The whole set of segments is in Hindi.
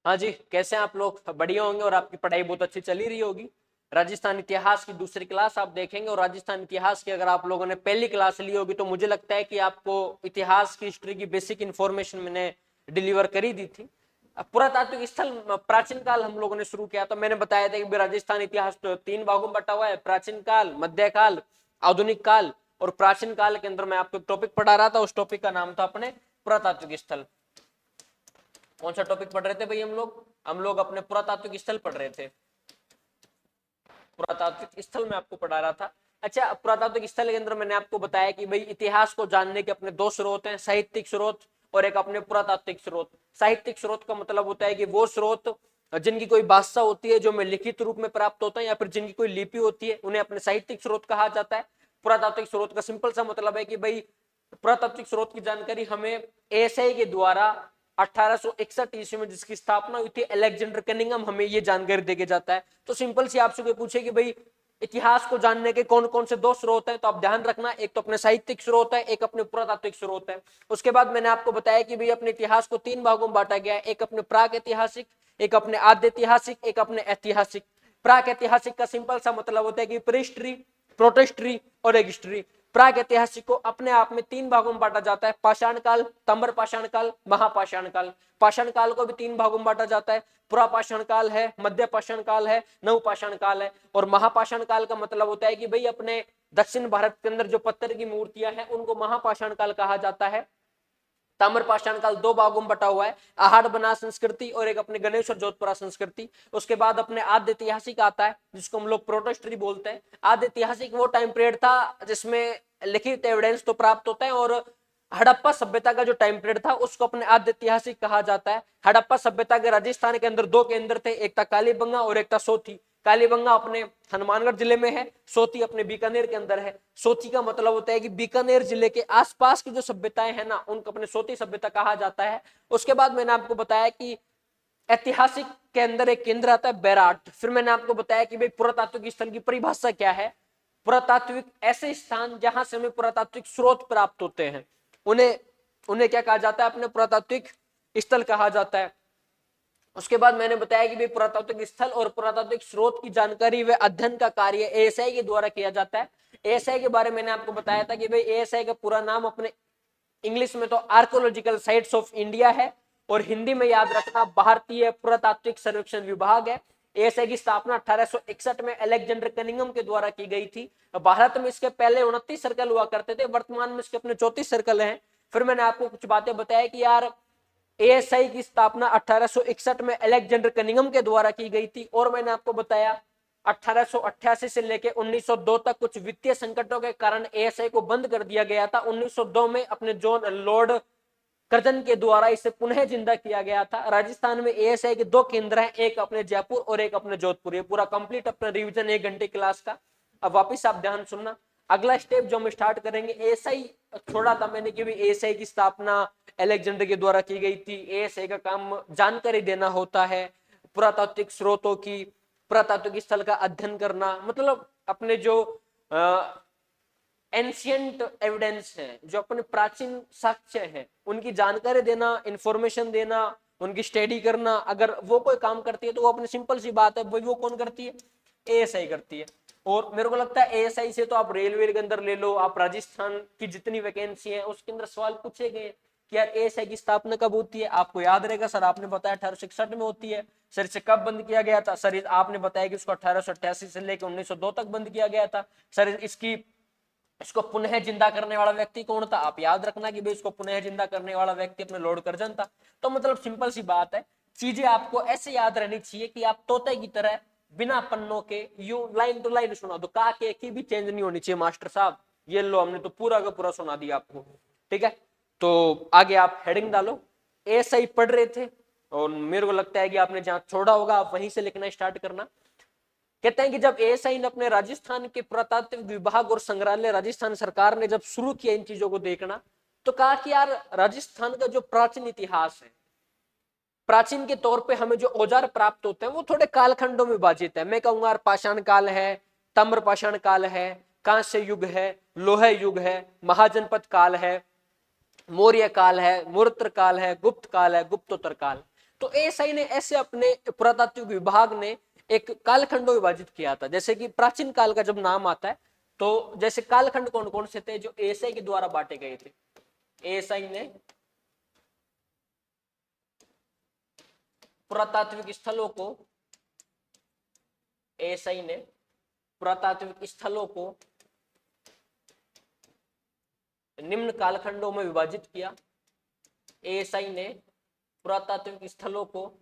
हाँ जी, कैसे हैं आप लोग? बढ़िया होंगे और आपकी पढ़ाई बहुत अच्छी चली रही होगी। राजस्थान इतिहास की दूसरी क्लास आप देखेंगे और राजस्थान इतिहास की अगर आप लोगों ने पहली क्लास ली होगी तो मुझे लगता है कि आपको इतिहास की हिस्ट्री की बेसिक इन्फॉर्मेशन मैंने डिलीवर करी दी थी। पुरातात्विक स्थल प्राचीन काल हम लोगों ने शुरू किया था। मैंने बताया था कि राजस्थान इतिहास तो 3 भागों में बटा हुआ है, प्राचीन काल, मध्यकाल, आधुनिक काल। और प्राचीन काल के अंदर मैं आपको टॉपिक पढ़ा रहा था, उस टॉपिक का नाम था अपने पुरातात्विक स्थल। कौन सा टॉपिक पढ़ रहे थे भाई हम लोग अपने पुरातात्विक स्थल पढ़ रहे थे। पुरातात्विक स्थल में आपको पढ़ा रहा था। अच्छा, पुरातात्विक स्थल के अंदर मैंने आपको बताया कि भाई इतिहास को जानने के अपने दो स्रोत हैं, साहित्यिक स्रोत और एक अपने पुरातात्विक स्रोत। साहित्यिक स्रोत का मतलब होता है कि वो स्रोत जिनकी कोई भाषा होती है, जो हमें लिखित रूप में प्राप्त होता है, या फिर जिनकी कोई लिपि होती है, उन्हें अपने साहित्यिक स्रोत कहा जाता है। पुरातात्विक स्रोत का सिंपल सा मतलब है कि भाई पुरातात्विक स्रोत की जानकारी हमें एएसआई के द्वारा 1861 ईस्वी में जिसकी स्थापना हुई थी, अलेक्जेंडर कनिंघम, हमें ये जानकारी देके जाता है। तो सिंपल सी आपसे कोई पूछे कि भाई इतिहास को जानने के कौन कौन से दो स्रोत हैं, तो आप ध्यान रखना, एक तो अपने साहित्यिक स्रोत है, एक अपने पुरातात्विक स्रोत है। उसके बाद मैंने आपको बताया कि भाई अपने इतिहास को 3 भागों में बांटा गया है, एक अपने प्राग ऐतिहासिक, एक अपने आद्य ऐतिहासिक, एक अपने ऐतिहासिक। प्राग ऐतिहासिक का सिंपल सा मतलब होता है कि प्रीहिस्ट्री, प्रोटोहिस्ट्री और एक हिस्ट्री। प्राग ऐतिहासिक को अपने आप में 3 भागों में बांटा जाता है, पाषाण काल, ताम्र पाषाण काल, महापाषाण काल। पाषाण काल को भी 3 भागों में बांटा जाता है, पुरापाषाण काल है, मध्य पाषाण काल है, नवपाषाण काल है। और महापाषाण काल का मतलब होता है कि भाई अपने दक्षिण भारत के अंदर जो पत्थर की मूर्तियां हैं उनको महापाषाण काल कहा जाता है। ताम्रपाषाण काल 2 भागों में बटा हुआ है, आहड़ बना संस्कृति और एक अपने गणेश और जोधपुरा संस्कृति। उसके बाद अपने आद्य ऐतिहासिक आता है, जिसको हम लोग प्रोटोहिस्ट्री बोलते हैं। आद्य ऐतिहासिक वो टाइम पीरियड था जिसमें लिखित एविडेंस तो प्राप्त होता है, और हड़प्पा सभ्यता का जो टाइम पीरियड था उसको अपने आद्य ऐतिहासिक कहा जाता है। हड़प्पा सभ्यता के राजस्थान के अंदर 2 केंद्र थे, एक था कालीबंगा और एक था सोथी। कालीबंगा अपने हनुमानगढ़ जिले में है, सोथी अपने बीकानेर के अंदर है। सोथी का मतलब होता है कि बीकानेर जिले के आसपास की जो सभ्यताएं हैं ना, उनको अपने सोथी सभ्यता कहा जाता है। उसके बाद मैंने आपको बताया कि ऐतिहासिक के अंदर एक केंद्र आता है बैराट। फिर मैंने आपको बताया कि भाई पुरातात्विक स्थल की परिभाषा क्या है। पुरातात्विक ऐसे स्थान जहां से हमें पुरातात्विक स्रोत प्राप्त होते हैं, उन्हें उन्हें क्या कहा जाता है, अपने पुरातात्विक स्थल कहा जाता है। उसके बाद मैंने बताया कि भाई पुरातात्विक स्थल और पुरातात्विक स्रोत की जानकारी व अध्ययन का कार्य एएसआई के द्वारा किया जाता है। एएसआई के बारे में मैंने आपको बताया था कि भाई एएसआई का पूरा नाम अपने इंग्लिश में तो आर्कोलॉजिकल साइट्स ऑफ इंडिया है, और हिंदी में याद रखना भारतीय पुरातात्विक सर्वेक्षण विभाग है। एएसआई की स्थापना 1861 में अलेक्जेंडर कनिंघम के द्वारा की गई थी। भारत में इसके पहले 29 सर्कल हुआ करते थे, वर्तमान में इसके अपने 34 सर्कल हैं। फिर मैंने आपको कुछ बातें बताया कि यार एएसआई की स्थापना 1861 में अलेक्जेंडर कनिंघम के द्वारा की गई थी, और मैंने आपको बताया 1888 से लेकर 1902 तक कुछ वित्तीय संकटों के कारण एएसआई को बंद कर दिया गया था। 1902 में अपने जॉन लॉर्ड कर्जन के द्वारा इसे पुनः जिंदा किया गया था। राजस्थान में एएसआई के 2 केंद्र हैं, एक अपने जयपुर और एक अपने जोधपुर। ये पूरा कंप्लीट अपना रिवीजन 1 घंटे क्लास का। अब वापिस आप ध्यान सुनना, अगला स्टेप जो हम स्टार्ट करेंगे, एएसआई छोड़ा था मैंने कि एएसआई की स्थापना अलेक्जेंडर के द्वारा की गई थी। एएसआई का काम जानकारी देना होता है, पुरातात्विक स्रोतों की, पुरातात्विक स्थल का अध्ययन करना, मतलब अपने जो एंशियंट एविडेंस है, जो अपने प्राचीन साक्ष्य हैं, उनकी जानकारी देना, इंफॉर्मेशन देना, उनकी स्टडी करना। अगर वो कोई काम करती है तो वो अपनी सिंपल सी बात है, वो कौन करती है, एएसआई करती है। और मेरे को लगता है एएसआई से तो आप रेलवे के अंदर ले लो, आप राजस्थान की जितनी वैकेंसी है उसके अंदर सवाल पूछे गए कि यार एएसआई की स्थापना कब होती है। आपको याद रहेगा सर, आपने बताया 1861 में होती है। सर इसे कब बंद किया गया था, सर आपने बताया कि उसको 1888 से लेकर 1902 तक बंद किया गया था। सर इसको पुनः जिंदा करने वाला व्यक्ति कौन था, आप याद रखना कि भाई इसको पुनः जिंदा करने वाला व्यक्ति अपने लॉर्ड कर्जन था। तो मतलब सिंपल सी बात है, चीजें आपको ऐसे याद रहनी चाहिए कि आप तोते की तरह बिना पन्नों के यूं लाइन टू लाइन सुना दो, का के की भी चेंज नहीं होनी चाहिए। मास्टर साहब ये लो, हमने तो पूरा का पूरा सुना दिया आपको, ठीक है। तो आगे आप हेडिंग डालो, ऐसा ही पढ़ रहे थे और मेरे को लगता है कि आपने जहां छोड़ा होगा आप वहीं से लिखना स्टार्ट करना। कहते हैं कि जब एएसआई ने अपने राजस्थान के पुरातात्विक विभाग और संग्रहालय राजस्थान सरकार ने जब शुरू किया इन चीजों को देखना, तो कहा कि यार राजस्थान का जो प्राचीन इतिहास है, प्राचीन के तौर पे हमें जो औजार प्राप्त होते हैं वो थोड़े कालखंडों में विभाजित है। मैं कहूंगा पाषाण काल है, ताम्र पाषाण काल है, कांस्य युग है, लोह युग है, महाजनपद काल है, मौर्य काल है, मूर्त काल है, गुप्त काल है, गुप्तोत्तर काल। तो एएसआई ने ऐसे अपने पुरातात्विक विभाग ने एक कालखंड विभाजित किया था। जैसे कि प्राचीन काल का जब नाम आता है तो जैसे कालखंड कौन कौन से थे जो एएसआई के द्वारा बांटे गए थे। एएसआई ने पुरातात्विक स्थलों को एएसआई ने पुरातात्विक स्थलों को निम्न कालखंडों में विभाजित किया। एएसआई ने पुरातात्विक स्थलों को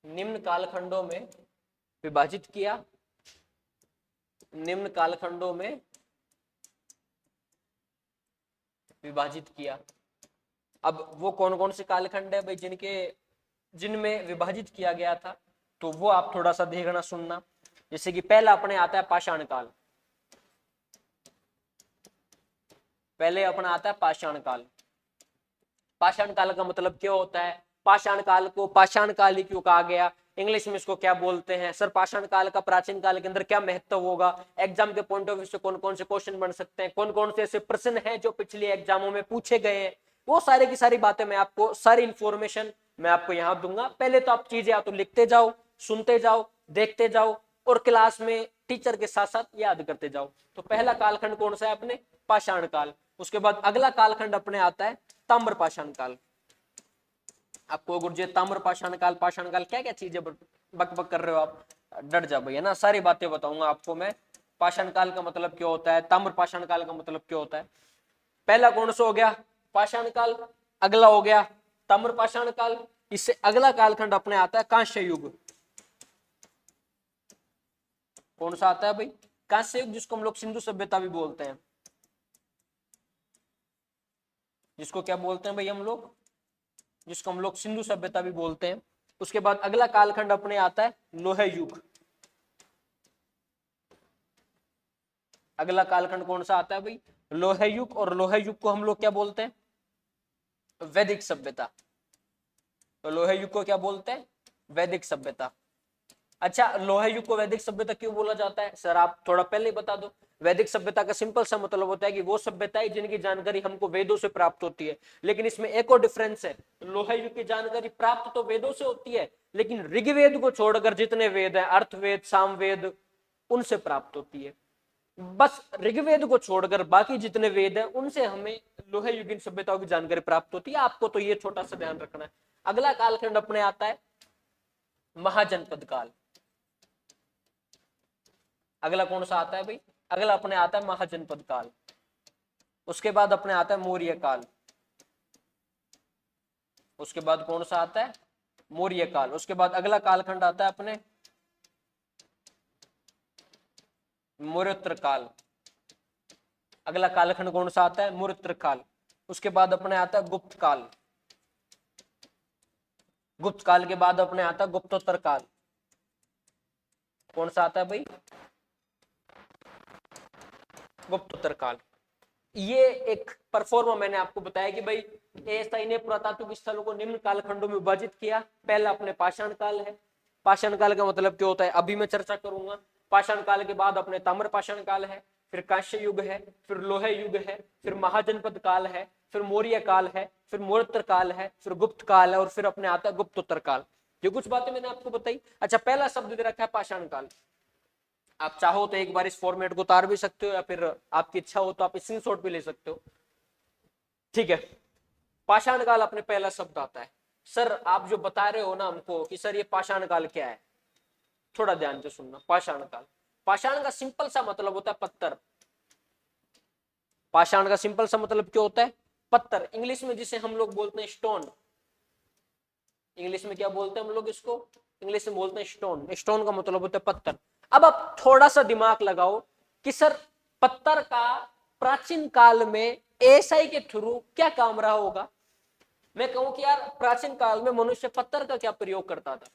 निम्न कालखंडों में विभाजित किया। निम्न कालखंडों में विभाजित किया। अब वो कौन कौन से कालखंड है भाई जिनमें विभाजित किया गया था, तो वो आप थोड़ा सा देखना सुनना। जैसे कि पहला अपने आता है पाषाण काल। पहले अपना आता है पाषाण काल। पाषाण काल का मतलब क्या होता है? पाषाण काल को पाषाण काल ही क्यों कहा गया? इंग्लिश में इसको क्या बोलते हैं? सर पाषाण काल का प्राचीन काल के अंदर क्या महत्व होगा? एग्जाम के पॉइंट ऑफ व्यू से कौन कौन से क्वेश्चन बन सकते हैं? कौन कौन से ऐसे प्रश्न हैं जो पिछले एग्जामों में पूछे गए हैं? वो सारे की सारी बातें मैं आपको, सारी इंफॉर्मेशन मैं आपको यहाँ दूंगा। पहले तो आप चीजें या तो लिखते जाओ, सुनते जाओ, देखते जाओ और क्लास में टीचर के साथ साथ याद करते जाओ। तो पहला कालखंड कौन सा है अपने? पाषाण काल। उसके बाद अगला कालखंड अपने आता है ताम्र पाषाण काल। आपको गुरुजी ताम्र पाषाण काल क्या क्या चीजें बक बक कर रहे हो आप? डर जा भैया ना, सारी बातें बताऊंगा आपको मैं। पाषाण काल का मतलब क्या होता है, ताम्र पाषाण काल का मतलब क्या होता है। पहला कौन सा हो गया? पाषाण काल। अगला हो गया ताम्र पाषाण काल। इससे अगला कालखंड अपने आता है कांस्य युग। कौन सा आता है भाई? कांस्य युग, जिसको हम लोग सिंधु सभ्यता भी बोलते हैं। जिसको क्या बोलते हैं भाई हम लोग? जिसको हम लोग सिंधु सभ्यता भी बोलते हैं। उसके बाद अगला कालखंड अपने आता है लोह युग। अगला कालखंड कौन सा आता है भाई? लोह युग। और लोह युग को हम लोग क्या बोलते हैं? वैदिक सभ्यता। तो लोह युग को क्या बोलते हैं? वैदिक सभ्यता। अच्छा, लोह युग को वैदिक सभ्यता क्यों बोला जाता है? सर आप थोड़ा पहले ही बता दो। वैदिक सभ्यता का सिंपल सा मतलब होता है कि वो सभ्यताएं जिनकी जानकारी हमको वेदों से प्राप्त होती है। लेकिन इसमें एक और डिफरेंस है, लोह युग की जानकारी प्राप्त तो वेदों से होती है, लेकिन ऋग्वेद को छोड़कर जितने वेद हैं, अर्थवेद, सामवेद, उनसे प्राप्त होती है। बस ऋग्वेद को छोड़कर बाकी जितने वेद हैं उनसे हमें लोह युगीन सभ्यताओं की जानकारी प्राप्त होती है। आपको तो ये छोटा सा ध्यान रखना है। अगला कालखंड अपने आता है महाजनपद काल। अगला कौन सा आता है भाई? अगला अपने आता है महाजनपद काल। उसके बाद अपने आता है मौर्य काल। उसके बाद कौन सा आता है? मौर्य काल। उसके बाद अगला कालखंड आता है अपने मौर्योत्तर काल। अगला कालखंड कौन सा आता है? मौर्योत्तर काल। उसके बाद अपने आता है गुप्त काल। गुप्त काल के बाद अपने आता है गुप्तोत्तर काल। कौन सा आता है भाई? गुप्तोत्तर काल। ये एक परफॉर्मा मैंने आपको बताया कि भाई एएसआई ने पुरातात्विक स्थलों को निम्न कालखंडों में विभाजित किया। पहला अपने पाषाण काल है। पाषाण काल का मतलब क्या होता है अभी मैं चर्चा करूंगा। पाषाण काल के बाद अपने ताम्र पाषाण काल है, फिर कांस्य युग है, फिर लोह युग है, फिर महाजनपद काल है, फिर मौर्य काल है, फिर मौर्योत्तर काल है, फिर गुप्त काल है और फिर अपने आता है गुप्तोत्तर काल। ये कुछ बातें मैंने आपको बताई। अच्छा, पहला शब्द दे रखा है पाषाण काल। आप चाहो तो एक बार इस फॉर्मेट को उतार भी सकते हो या फिर आपकी इच्छा हो तो आप स्क्रीनशॉट भी ले सकते हो। ठीक है, पाषाण काल अपने पहला शब्द आता है। सर आप जो बता रहे हो ना हमको कि सर ये पाषाण काल क्या है, थोड़ा ध्यान से सुनना। पाषाण काल, पाषाण का सिंपल सा मतलब होता है पत्थर। पाषाण का सिंपल सा मतलब क्या होता है? पत्थर। इंग्लिश में जिसे हम लोग बोलते हैं स्टोन। इंग्लिश में क्या बोलते हैं हम लोग इसको? इंग्लिश में बोलते हैं स्टोन। स्टोन का मतलब होता है पत्थर। अब आप थोड़ा सा दिमाग लगाओ कि सर पत्थर का प्राचीन काल में एएसआई के थ्रू क्या काम रहा होगा। मैं कहूं कि यार प्राचीन काल में मनुष्य पत्थर का क्या प्रयोग करता था?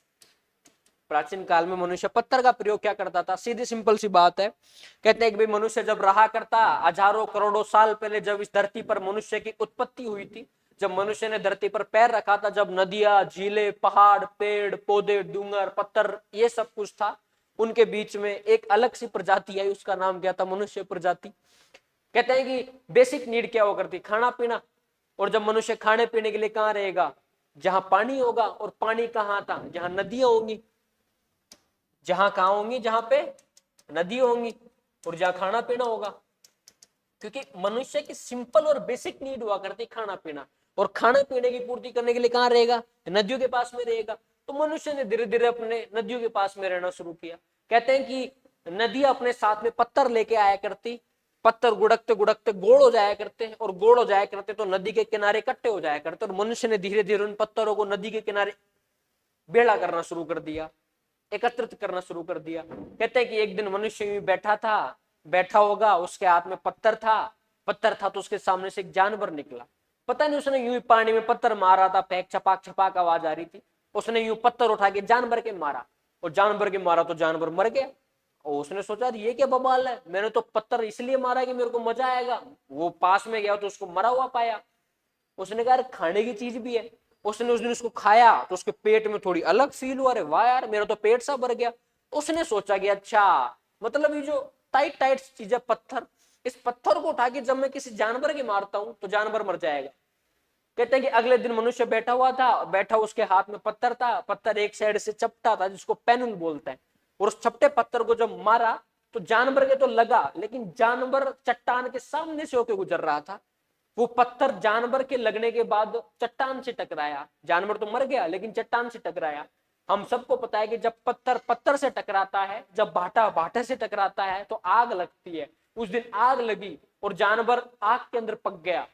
प्राचीन काल में मनुष्य पत्थर का प्रयोग क्या करता था? सीधी सिंपल सी बात है। कहते हैं कि भाई मनुष्य जब रहा करता हजारों करोड़ों साल पहले, जब इस धरती पर मनुष्य की उत्पत्ति हुई थी, जब मनुष्य ने धरती पर पैर रखा था, जब नदियां, झीलें, पहाड़, पेड़ पौधे, डूंगर, पत्थर, ये सब कुछ था, उनके बीच में एक अलग सी प्रजाति आई, उसका नाम क्या था? मनुष्य प्रजाति। कहते हैं कि बेसिक नीड क्या हो करती? खाना पीना। और जब मनुष्य खाने पीने के लिए कहाँ रहेगा, जहां पानी होगा, और पानी कहाँ था, जहां नदियां होंगी, जहां कहाँ होंगी, जहां पे नदी होंगी, और जहां खाना पीना होगा। क्योंकि मनुष्य की सिंपल और बेसिक नीड हुआ करती खाना पीना, और खाने पीने की पूर्ति करने के लिए कहाँ रहेगा, नदियों के पास में रहेगा। तो मनुष्य ने धीरे धीरे अपने नदियों के पास में रहना शुरू किया। कहते हैं कि नदियां अपने साथ में पत्थर लेके आया करती, पत्थर गुड़कते गुड़कते गोल हो जाया करते, और गोल हो जाया करते तो नदी के किनारे इकट्ठे हो जाया करते, और मनुष्य ने धीरे धीरे उन पत्थरों को नदी के किनारे बेड़ा करना शुरू कर दिया, एकत्रित करना शुरू कर दिया। कहते हैं कि एक दिन मनुष्य यूं बैठा होगा, उसके हाथ में पत्थर था तो उसके सामने से एक जानवर निकला। पता नहीं उसने यूं ही पानी में पत्थर मारा था, फेंक छपाक छपाक आवाज आ रही थी, उसने यूं पत्थर उठा के जानवर के मारा, और जानवर के मारा तो जानवर मर गया। और उसने सोचा ये क्या बवाल है, मैंने तो पत्थर इसलिए मारा कि मेरे को मजा आएगा। वो पास में गया तो उसको मरा हुआ पाया। उसने कहा खाने की चीज भी है। उसने उस दिन उसको खाया तो उसके पेट में थोड़ी अलग फील हुआ, अरे वाह यार मेरा तो पेट सा भर गया। उसने सोचा कि अच्छा, मतलब ये जो टाइट टाइट चीज है पत्थर, इस पत्थर को उठा के जब मैं किसी जानवर के मारता हूं तो जानवर मर जाएगा। कहते हैं कि अगले दिन मनुष्य बैठा हुआ था, बैठा उसके हाथ में पत्थर था, पत्थर एक साइड से चपटा था जिसको पेनुल बोलते हैं, और उस चपटे पत्थर को जब मारा तो जानवर के तो लगा, लेकिन जानवर चट्टान के सामने से होकर गुजर रहा था। वो पत्थर जानवर के लगने के बाद चट्टान से टकराया, जानवर तो मर गया लेकिन चट्टान से टकराया। हम सबको पता है कि जब पत्थर पत्थर से टकराता है, जब भाटा भाटे से टकराता है तो आग लगती है। उस दिन आग लगी और जानवर आग के अंदर पक गया।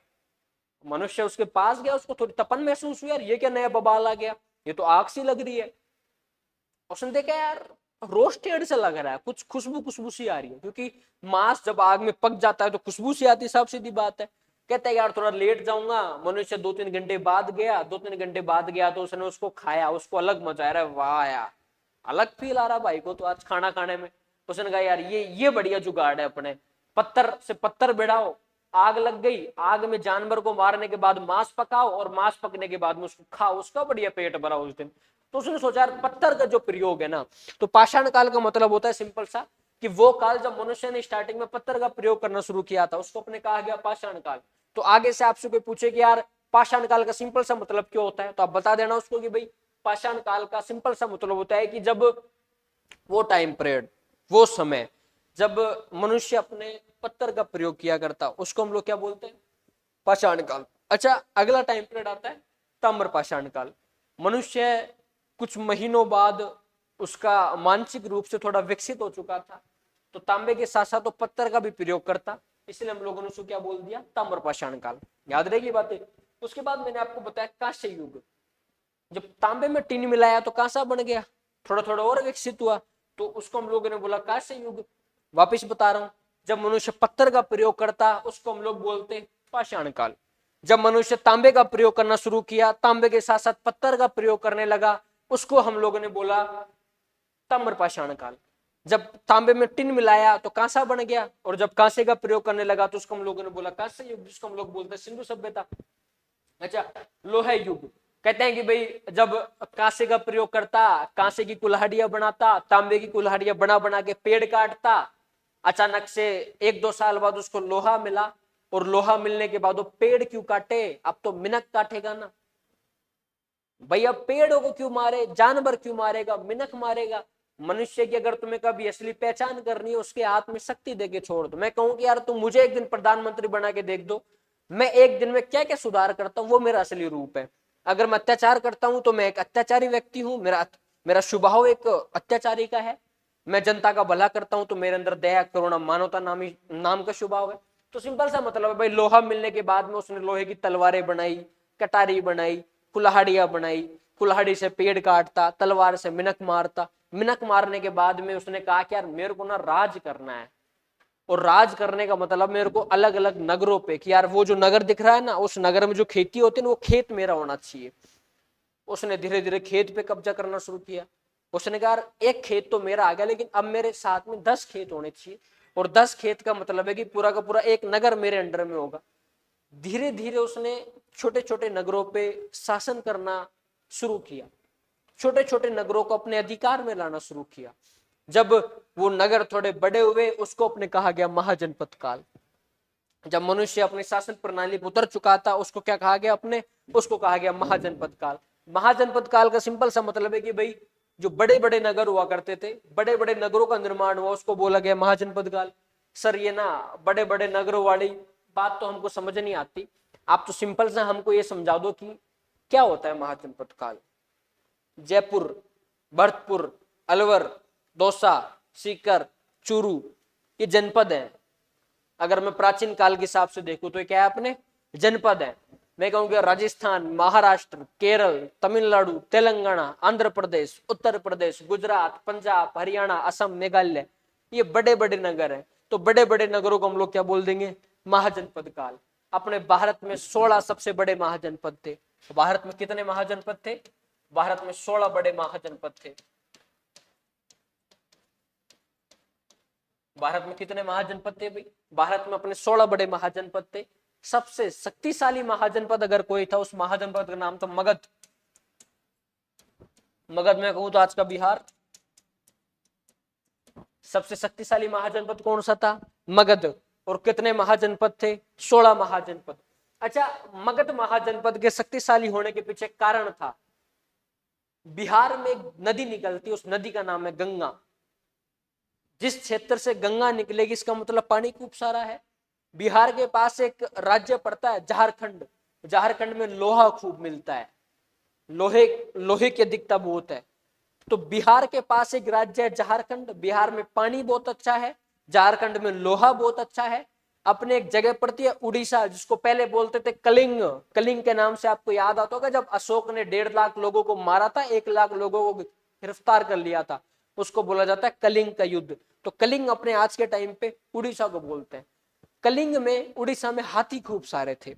मनुष्य उसके पास गया, उसको थोड़ी तपन महसूस हुई, यार ये क्या नया बवाल आ गया, ये तो आग सी लग रही है। उसने देखा यार रोस्टेड से लग रहा है, कुछ खुशबू खुशबू सी आ रही है, क्योंकि मांस जब आग में पक जाता है तो खुशबू सी आती है, साफ सीधी बात है। कहता है यार थोड़ा लेट जाऊंगा। मनुष्य 2-3 घंटे बाद गया, 2-3 घंटे बाद गया तो उसने उसको खाया, उसको अलग मजा आ रहा है, वाह यार अलग फील आ रहा भाई को तो आज खाना खाने में। उसने कहा यार ये बढ़िया जुगाड़ है अपने, पत्थर से पत्थर भिड़ाओ, आग लग गई, आग में जानवर को मारने के बाद मांस पकाओ, और मांस पकने के बाद में उसको खाओ, उसका बढ़िया पेट भरा उस दिन। तो उसने सोचा यार पत्थर का जो प्रयोग है ना, तो पाषाण काल का मतलब होता है सिंपल सा कि वो काल जब मनुष्य ने स्टार्टिंग में पत्थर का प्रयोग करना शुरू किया था उसको अपने कहा गया पाषाण काल। तो आगे से आपसे कोई पूछे कि यार पाषाण काल का सिंपल सा मतलब क्यों होता है, तो आप बता देना उसको कि भाई पाषाण काल का सिंपल सा मतलब होता है कि जब वो टाइम पीरियड, वो समय जब मनुष्य अपने पत्थर का प्रयोग किया करता, उसको हम लोग क्या बोलते हैं, पाषाण काल। अच्छा, अगला टाइम पीरियड आता है ताम्र पाषाण काल। मनुष्य कुछ महीनों बाद उसका मानसिक रूप से थोड़ा विकसित हो चुका था, तो तांबे के साथ साथ तो पत्थर का भी प्रयोग करता, इसलिए हम लोगों ने उसको क्या बोल दिया, ताम्र पाषाण काल। याद रहेगी बातें। उसके बाद मैंने आपको बताया कांस्य युग, जब तांबे में टीन मिलाया तो कांसा बन गया, थोड़ा थोड़ा और विकसित हुआ, तो उसको हम लोगों ने बोला कांस्य युग। वापिस बता रहा हूं, जब मनुष्य पत्थर का प्रयोग करता उसको हम लोग बोलते पाषाण काल। जब मनुष्य तांबे का प्रयोग करना शुरू किया, तांबे के साथ साथ पत्थर का प्रयोग करने लगा, उसको हम लोगों ने बोला ताम्र पाषाण काल। जब तांबे में टिन मिलाया तो कांसा बन गया, और जब कांसे का प्रयोग करने लगा तो उसको हम लोगों ने बोला कांस्य युग, जिसको हम लोग बोलते हैं सिंधु सभ्यता। अच्छा, लोहा युग। कहते हैं कि भाई जब कांसे का प्रयोग करता, कांसे की कुल्हाड़ियां बनाता, तांबे की कुल्हाड़ियां बना बना के पेड़ काटता, अचानक से 1-2 साल बाद उसको लोहा मिला, और लोहा मिलने के बाद वो पेड़ क्यों काटे, अब तो मिनक काटेगा ना भाई, अब पेड़ों को क्यों मारे, जानवर क्यों मारेगा, मिनक मारेगा। मनुष्य की अगर तुम्हें कभी असली पहचान करनी है, उसके हाथ में शक्ति देके छोड़ दो। मैं कहूं कि यार तुम मुझे एक दिन प्रधानमंत्री बना के देख दो, मैं एक दिन में क्या क्या सुधार करता हूं, वो मेरा असली रूप है। अगर मैं अत्याचार करता हूं तो मैं एक अत्याचारी व्यक्ति हूं, मेरा स्वभाव एक अत्याचारी का है। मैं जनता का भला करता हूं तो मेरे अंदर दया करुणा मानवता नाम का स्वभाव है। तो सिंपल सा मतलब है भाई, लोहा मिलने के बाद में उसने लोहे की तलवारें बनाई, कटारी बनाई, कुल्हाड़ियां बनाई, कुल्हाड़ी से पेड़ काटता, तलवार से मिनक मारता। मिनक मारने के बाद में उसने कहा कि यार मेरे को ना राज करना है, और राज करने का मतलब मेरे को अलग अलग नगरों पे, कि यार वो जो नगर दिख रहा है ना, उस नगर में जो खेती होती है ना, वो खेत मेरा होना चाहिए। उसने धीरे धीरे खेत पे कब्जा करना शुरू किया। उसने कहा यार एक खेत तो मेरा आ गया, लेकिन अब मेरे साथ में 10 खेत होने चाहिए, और 10 खेत का मतलब है कि पूरा का पूरा एक नगर मेरे अंडर में होगा। धीरे धीरे उसने छोटे छोटे नगरों पे शासन करना शुरू किया, छोटे छोटे नगरों को अपने अधिकार में लाना शुरू किया। जब वो नगर थोड़े बड़े हुए, उसको अपने कहा गया महाजनपद काल। जब मनुष्य अपनी शासन प्रणाली पर उतर चुका था, उसको क्या कहा गया उसको कहा गया महाजनपद काल। महाजनपद काल का सिंपल सा मतलब है कि भाई जो बड़े बड़े नगर हुआ करते थे, बड़े बड़े नगरों का निर्माण हुआ, उसको बोला गया महाजनपद काल। सर ये ना बड़े बड़े नगरों वाली बात तो हमको समझ नहीं आती, आप तो सिंपल सा हमको ये समझा दो कि क्या होता है महाजनपद काल। जयपुर, भरतपुर, अलवर, दौसा, सीकर, चूरू ये जनपद है। अगर मैं प्राचीन काल के हिसाब से देखूं तो ये क्या है अपने जनपद है। मैं कहूंगा राजस्थान, महाराष्ट्र, केरल, तमिलनाडु, तेलंगाना, आंध्र प्रदेश, उत्तर प्रदेश, गुजरात, पंजाब, हरियाणा, असम, मेघालय, ये बड़े बड़े नगर हैं। तो बड़े बड़े नगरों को हम लोग क्या बोल देंगे महाजनपद काल। अपने भारत में 16 सबसे बड़े महाजनपद थे। भारत में कितने महाजनपद थे? भारत में 16 बड़े महाजनपद थे। भारत में कितने महाजनपद थे भाई? भारत में अपने 16 बड़े महाजनपद थे। सबसे शक्तिशाली महाजनपद अगर कोई था, उस महाजनपद का नाम था मगध। मगध में कहूं तो आज का बिहार। सबसे शक्तिशाली महाजनपद कौन सा था? मगध। और कितने महाजनपद थे? 16 महाजनपद। अच्छा, मगध महाजनपद के शक्तिशाली होने के पीछे कारण था, बिहार में एक नदी निकलती, उस नदी का नाम है गंगा। जिस क्षेत्र से गंगा निकलेगी इसका मतलब पानी खूब सारा है। बिहार के पास एक राज्य पड़ता है झारखंड। झारखंड में लोहा खूब मिलता है, लोहे की अधिकता बहुत है। तो बिहार के पास एक राज्य है झारखंड। बिहार में पानी बहुत अच्छा है, झारखंड में लोहा बहुत अच्छा है। अपने एक जगह पड़ती है उड़ीसा, जिसको पहले बोलते थे कलिंग। कलिंग के नाम से आपको याद आता होगा, जब अशोक ने 1.5 लाख लोगों को मारा था, 1 लाख लोगों को गिरफ्तार कर लिया था, उसको बोला जाता है कलिंग का युद्ध। तो कलिंग अपने आज के टाइम पे उड़ीसा को बोलते हैं। कलिंग में, उड़ीसा में हाथी खूब सारे थे।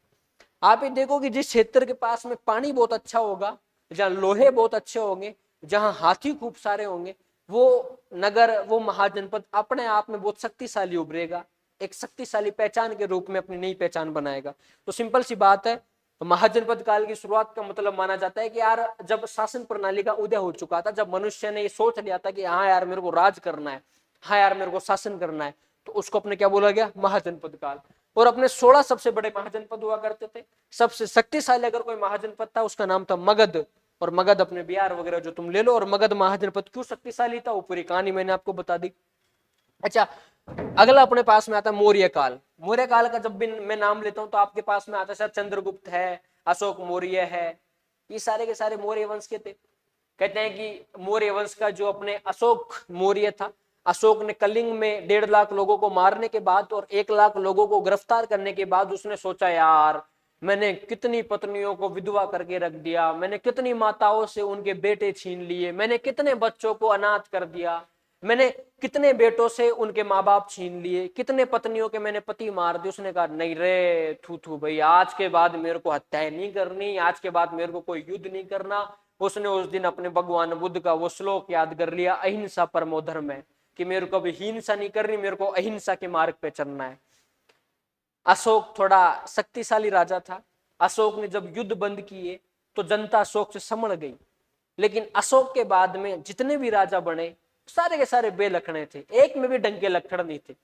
आप ये देखो कि जिस क्षेत्र के पास में पानी बहुत अच्छा होगा, जहाँ लोहे बहुत अच्छे होंगे, जहाँ हाथी खूब सारे होंगे, वो नगर, वो महाजनपद अपने आप में बहुत शक्तिशाली उभरेगा, एक शक्तिशाली पहचान के रूप में अपनी नई पहचान बनाएगा। तो सिंपल सी बात है, महाजनपद काल की शुरुआत का मतलब माना जाता है कि यार जब शासन प्रणाली का उदय हो चुका था, जब मनुष्य ने ये सोच लिया था कि हाँ यार मेरे को राज करना है, हाँ यार मेरे को शासन करना है, तो उसको अपने क्या बोला गया महाजनपद काल। और अपने 16 सबसे बड़े महाजनपद हुआ करते थे। सबसे शक्तिशाली अगर कोई महाजनपद था उसका नाम था मगध। और मगध अपने बिहार वगैरह जो तुम ले लो। और मगध महाजनपद क्यों शक्तिशाली था वो पूरी कहानी मैंने आपको बता दी। अच्छा, अगला अपने पास में आता है मौर्य काल। मौर्य काल का जब भी मैं नाम लेता हूं तो आपके पास में आता है चंद्रगुप्त है, अशोक मौर्य है, ये सारे के सारे मौर्य वंश के थे। कहते हैं कि मौर्य वंश का जो अपने अशोक मौर्य था, अशोक ने कलिंग में 1.5 लाख लोगों को मारने के बाद और 1 लाख लोगों को गिरफ्तार करने के बाद उसने सोचा यार मैंने कितनी पत्नियों को विधवा करके रख दिया, मैंने कितनी माताओं से उनके बेटे छीन लिए, मैंने कितने बच्चों को अनाथ कर दिया, मैंने कितने बेटों से उनके माँ बाप छीन लिए, कितने पत्नियों के मैंने पति मार दिए। उसने कहा नहीं रे थू थू भाई, आज के बाद मेरे को हत्याएं नहीं करनी, आज के बाद मेरे को कोई युद्ध नहीं करना। उसने उस दिन अपने भगवान बुद्ध का वो श्लोक याद कर लिया, अहिंसा परमो धर्म है, कि मेरे को अभी हिंसा नहीं करनी, मेरे को अहिंसा के मार्ग पे चलना है। अशोक थोड़ा शक्तिशाली राजा था। अशोक ने जब युद्ध बंद किए तो जनता अशोक से समझ गई। लेकिन अशोक के बाद में जितने भी राजा बने सारे के सारे बेलखने थे, एक में भी ढंग के लक्षण नहीं थे,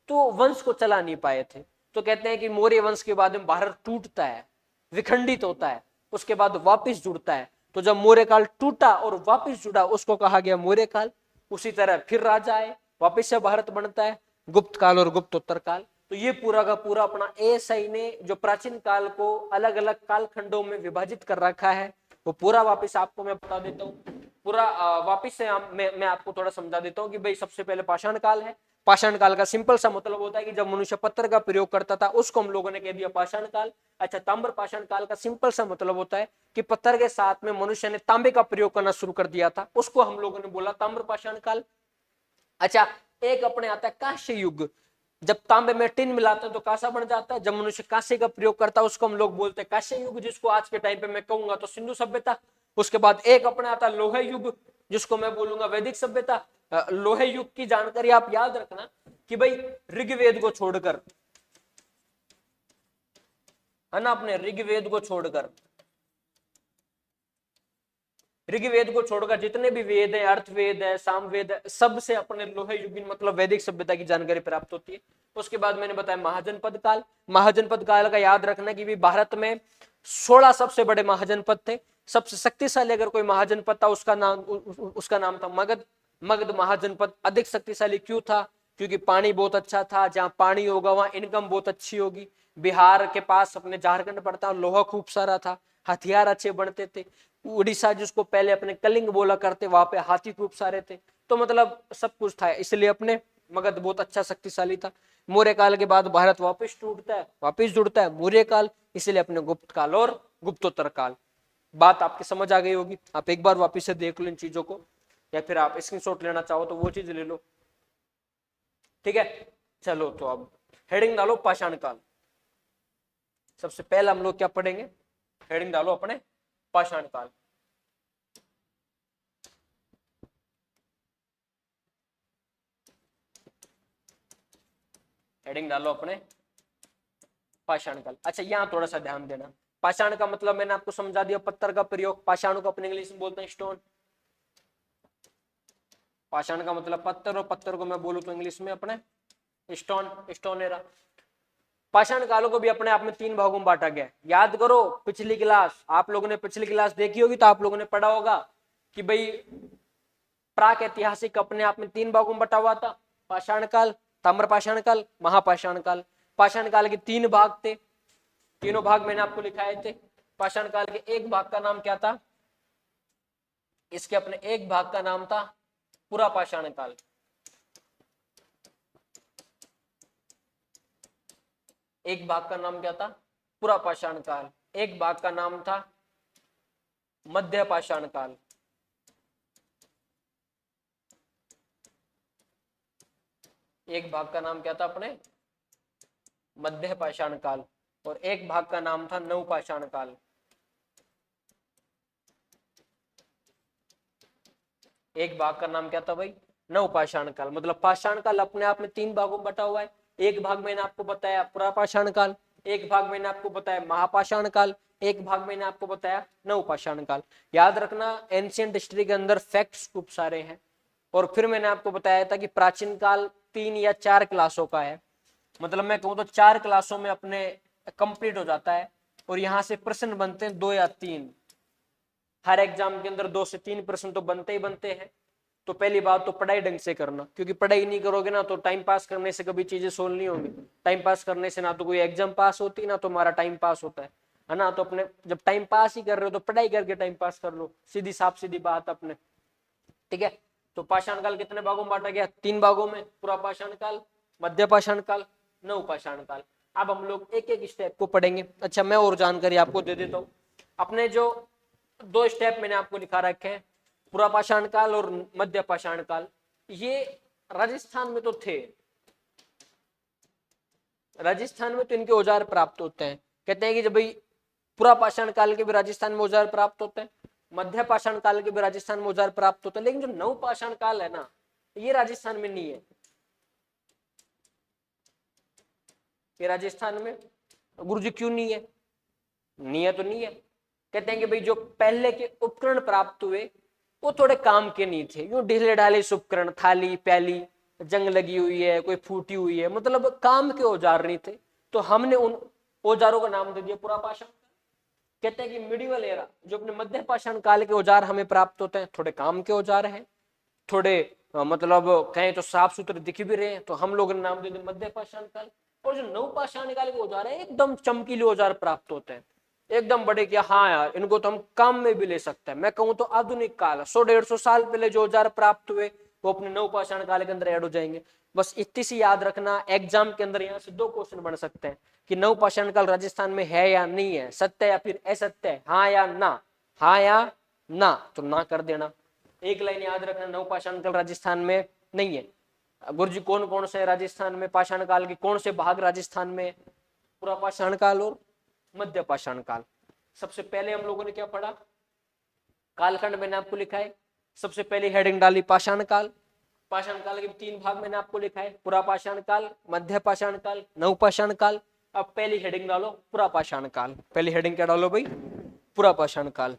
तो वंश को चला नहीं पाए थे। तो कहते हैं कि मौर्य वंश के बाद में भारत टूटता है, विखंडित होता है, उसके बाद वापिस जुड़ता है। तो जब मौर्य काल टूटा और वापिस जुड़ा उसको कहा गया मौर्य काल। उसी तरह फिर राजा आए, वापिस से भारत बनता है, गुप्त काल और गुप्तोत्तर काल। तो ये पूरा का पूरा अपना एएसआई ने जो प्राचीन काल को अलग अलग कालखंडों में विभाजित कर रखा है वो पूरा वापिस आपको मैं बता देता हूँ। पूरा वापिस से मैं आपको थोड़ा समझा देता हूँ कि भाई सबसे पहले पाषाण काल है। पाषाण काल का सिंपल सा मतलब होता है कि जब मनुष्य पत्थर का प्रयोग करता था उसको हम लोगों ने कह दिया पाषाण काल। अच्छा, ताम्र पाषाण काल का सिंपल सा मतलब होता है कि पत्थर के साथ में मनुष्य ने तांबे का प्रयोग करना शुरू कर दिया था, उसको हम लोगों ने बोला ताम्र पाषाण काल। अच्छा, एक अपने आता है कांस्य युग। जब तांबे में टिन मिलाते हैं तो कांसा बन जाता है, जब मनुष्य कांसे का प्रयोग करता है उसको हम लोग बोलते हैं कांस्य युग, जिसको आज के टाइम पे मैं कहूंगा तो सिंधु सभ्यता। उसके बाद एक अपने आता है लोहे युग, जिसको मैं बोलूंगा वैदिक सभ्यता। लोहे युग की जानकारी आप याद रखना कि भाई ऋग्वेद को छोड़कर, है ना, अपने ऋग्वेद को छोड़कर ऋग्वेद को छोड़कर जितने भी वेद है, अर्थवेद है, सामवेद है, सबसे अपने लोहे युगीन मतलब वैदिक सभ्यता की जानकारी प्राप्त होती है। उसके बाद मैंने बताया महाजनपद काल। महाजनपद काल का याद रखना कि भी भारत में 16 सबसे बड़े महाजनपद थे। सबसे शक्तिशाली अगर कोई महाजनपद था उसका नाम था मगध। मगध महाजनपद अधिक शक्तिशाली क्यों था? क्योंकि पानी बहुत अच्छा था, जहाँ पानी होगा वहां इनकम बहुत अच्छी होगी। बिहार के पास अपने झारखंड पड़ता, लोहा खूब सारा था, हथियार अच्छे बनते थे। उड़ीसा जिसको पहले अपने कलिंग बोला करते, वहां पे हाथी खूब सारे थे। तो मतलब सब कुछ था, इसलिए अपने मगध बहुत अच्छा शक्तिशाली था। मौर्य काल के बाद भारत वापस टूटता है, वापस जुड़ता है मौर्य काल, इसलिए अपने गुप्त काल और गुप्तोत्तर काल। बात आपकी समझ आ गई होगी। आप एक बार वापस से देख लो इन चीजों को, या फिर आप स्क्रीनशॉट लेना चाहो तो वो चीज ले लो। ठीक है, चलो तो अब हेडिंग डालो पाषाण काल। सबसे पहले हम लोग क्या पढ़ेंगे? हेडिंग डालो अपने पाषाण काल। हेडिंग डालो अपने पाषाण काल। अच्छा, यहाँ थोड़ा सा ध्यान देना। पाषाण का मतलब मैंने आपको समझा दिया, पत्थर का प्रयोग। पाषाण को अपने इंग्लिश में बोलते हैं स्टोन। पाषाण का मतलब पत्थर, और पत्थर को मैं बोलूं तो इंग्लिश में अपने स्टोन, स्टोनेरा। पाषाण कालों को भी अपने आप में 3 भागों में बांटा गया। याद करो पिछली क्लास, आप लोगों ने पिछली क्लास देखी होगी तो आप लोगों ने पढ़ा होगा कि भाई प्राक ऐतिहासिक अपने आप में 3 भागों में बटा हुआ था। पाषाण काल, ताम्र पाषाण काल, महापाषाण काल। पाषाण काल के 3 भाग थे, तीनों भाग मैंने आपको लिखाए थे। पाषाण काल के एक भाग का नाम क्या था? इसके अपने एक भाग का नाम था पुरा पाषाण काल। एक भाग का नाम क्या था? पुरा पाषाण काल। एक भाग का नाम था मध्य पाषाण काल। एक भाग का नाम क्या था अपने? मध्य पाषाण काल। और एक भाग का नाम था नव पाषाण काल। एक भाग का नाम क्या था भाई? नव पाषाण काल। मतलब पाषाण काल अपने आप में 3 भागों में बटा हुआ है। एक भाग मैंने आपको बताया पुरा पाषाण काल, एक भाग मैंने आपको बताया महापाषाण काल, एक भाग मैंने आपको बताया नव पाषाण काल। याद रखना एंशियंट हिस्ट्री के अंदर फैक्ट्स खूब सारे हैं। और फिर मैंने आपको बताया था कि प्राचीन काल 3 या 4 क्लासों का है। मतलब मैं कहूँ तो 4 क्लासों में अपने कंप्लीट हो जाता है। और यहाँ से प्रश्न बनते हैं 2 या 3। हर एग्जाम के अंदर 2 से 3 प्रश्न तो बनते ही बनते हैं। तो पहली बात तो पढ़ाई ढंग से करना, क्योंकि पढ़ाई नहीं करोगे ना तो टाइम पास करने से कभी चीजें सोल्व नहीं होंगी। टाइम पास करने से ना तो कोई एग्जाम पास होती, ना तो हमारा टाइम पास होता है ना। तो अपने जब टाइम पास ही कर रहे हो तो पढ़ाई करके टाइम पास कर लो, सीधी साफ सीधी बात अपने। ठीक है, तो पाषाण काल कितने भागों में बांटा गया? 3 भागों में, पूरा पाषाण काल, मध्य पाषाण काल, नव पाषाण काल। अब हम लोग एक एक स्टेप को पढ़ेंगे। अच्छा, मैं और जानकारी आपको दे देता हूँ। अपने जो 2 स्टेप मैंने आपको लिखा रखे हैं, पूरा पाषाण काल और मध्य पाषाण काल, ये राजस्थान में तो थे। राजस्थान में तो इनके औजार प्राप्त होते हैं। कहते हैं कि जब भाई पूरा पाषाण काल के भी राजस्थान में औजार प्राप्त होते हैं, मध्य पाषाण काल के भी राजस्थान में औजार प्राप्त होते हैं, लेकिन जो नव पाषाण काल है ना, ये राजस्थान में नहीं है। ये राजस्थान में गुरुजी क्यों नहीं है? नहीं है तो नहीं है। कहते हैं कि भाई जो पहले के उपकरण प्राप्त हुए वो थोड़े काम के नहीं थे। यूं ढीले ढाले उपकरण, थाली प्याली, जंग लगी हुई है, कोई फूटी हुई है, मतलब काम के औजार नहीं थे। तो हमने उन औजारों का नाम दे दिया पुरा पाषाण। कहते हैं कि मिडिवल एरा, जो अपने मध्य पाषाण काल के औजार हमें प्राप्त होते हैं, थोड़े काम के औजार हैं, थोड़े मतलब कहें तो साफ सुथरे दिख भी रहे हैं, तो हम लोग नाम दे दें मध्य पाषाण काल। और जो नव पाषाण काल के औजार है, एकदम चमकीले औजार प्राप्त होते हैं, एकदम बड़े कि हाँ यार इनको तो हम काम में भी ले सकते हैं। मैं कहूँ तो आधुनिक काल, 100-150 साल पहले जो औजार प्राप्त हुए वो अपने नव पाषाण काल के अंदर ऐड हो जाएंगे। बस इतनी सी याद रखना, एग्जाम के अंदर यहाँ से 2 क्वेश्चन बन सकते हैं कि नव पाषाण काल राजस्थान में है या नहीं है, सत्य या फिर असत्य है, हाँ या ना। हाँ या ना तो ना कर देना। एक लाइन याद रखना, नव पाषाण काल राजस्थान में नहीं है। गुरुजी कौन कौन से राजस्थान में पाषाण काल के कौन से भाग राजस्थान में? पूरा पाषाण काल और मध्य पाषाण काल। सबसे पहले हम लोगों ने क्या पढ़ा? कालखंड मैंने आपको लिखा है। सबसे पहले हेडिंग डाली पाषाण काल। पाषाण काल के 3 भाग मैंने आपको लिखा है, पूरा पाषाण काल, मध्य पाषाण काल, नव पाषाण काल। अब पहली हेडिंग डालो पूरा पाषाण काल। पहली हेडिंग क्या डालो भाई? पूरा पाषाण काल।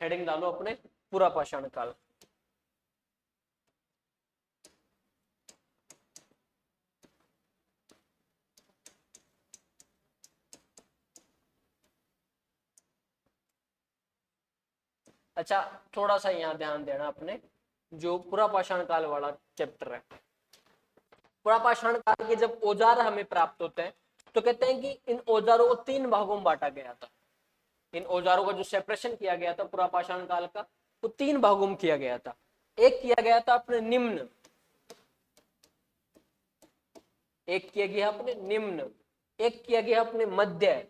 हेडिंग डालो अपने पूरा पाषाण काल। अच्छा, थोड़ा सा यहाँ ध्यान देना अपने, जो पूरा पाषाण काल वाला चैप्टर है, पूरा पाषाण काल के जब औजार हमें प्राप्त होते हैं तो कहते हैं कि इन औजारों को 3 भागों में बांटा गया था। इन औजारों का जो सेपरेशन किया गया था पूरा पाषाण काल का, वो 3 भागों में किया गया था। एक किया गया था अपने निम्न, एक किया गया अपने निम्न, एक किया गया अपने मध्य,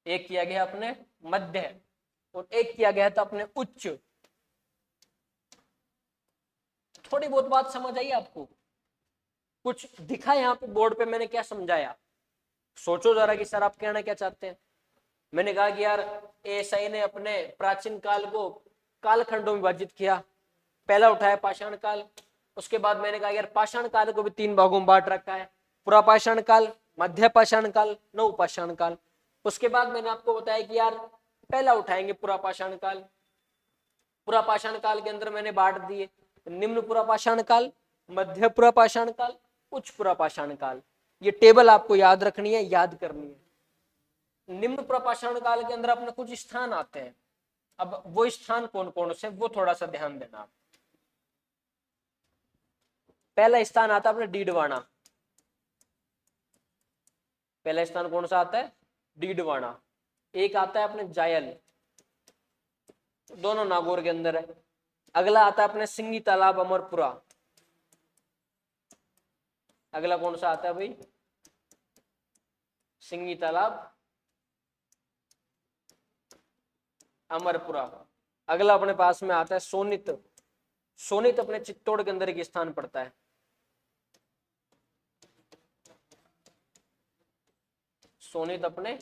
एक किया गया अपने मध्य, और एक किया गया था अपने उच्च। थोड़ी बहुत बात समझ आई आपको? कुछ दिखा यहाँ पे बोर्ड पे मैंने क्या समझाया? सोचो जरा कि सर आप कहना क्या चाहते हैं। मैंने कहा कि यार एएसआई ने अपने प्राचीन काल को कालखंडों में विभाजित किया। पहला उठाया पाषाण काल, उसके बाद मैंने कहा यार पाषाण काल को भी 3 भागों में बांट रखा है, पूरा पाषाण काल, मध्य पाषाण काल, नव पाषाण काल। उसके बाद मैंने आपको बताया कि यार पहला उठाएंगे पूरा पाषाण काल। पूरा पाषाण काल के अंदर मैंने बांट दिए निम्न पूरा पाषाण काल, मध्य पूरा पाषाण काल, उच्च पूरा पाषाण काल। ये टेबल आपको याद रखनी है, याद करनी है। निम्न पूरा पाषाण काल के अंदर अपने कुछ स्थान आते हैं। अब वो स्थान कौन कौन से, वो थोड़ा सा ध्यान देना आप। पहला स्थान आता है अपने डीडवाना। पहला स्थान कौन सा आता है? डीडवाना। एक आता है अपने जायल, दोनों नागौर के अंदर है। अगला आता है अपने सिंगी तालाब अमरपुरा। अगला कौन सा आता है भाई? सिंगी तालाब अमरपुरा। अगला अपने पास में आता है सोनित। सोनित अपने चित्तौड़ के अंदर एक स्थान पड़ता है। सोनित अपने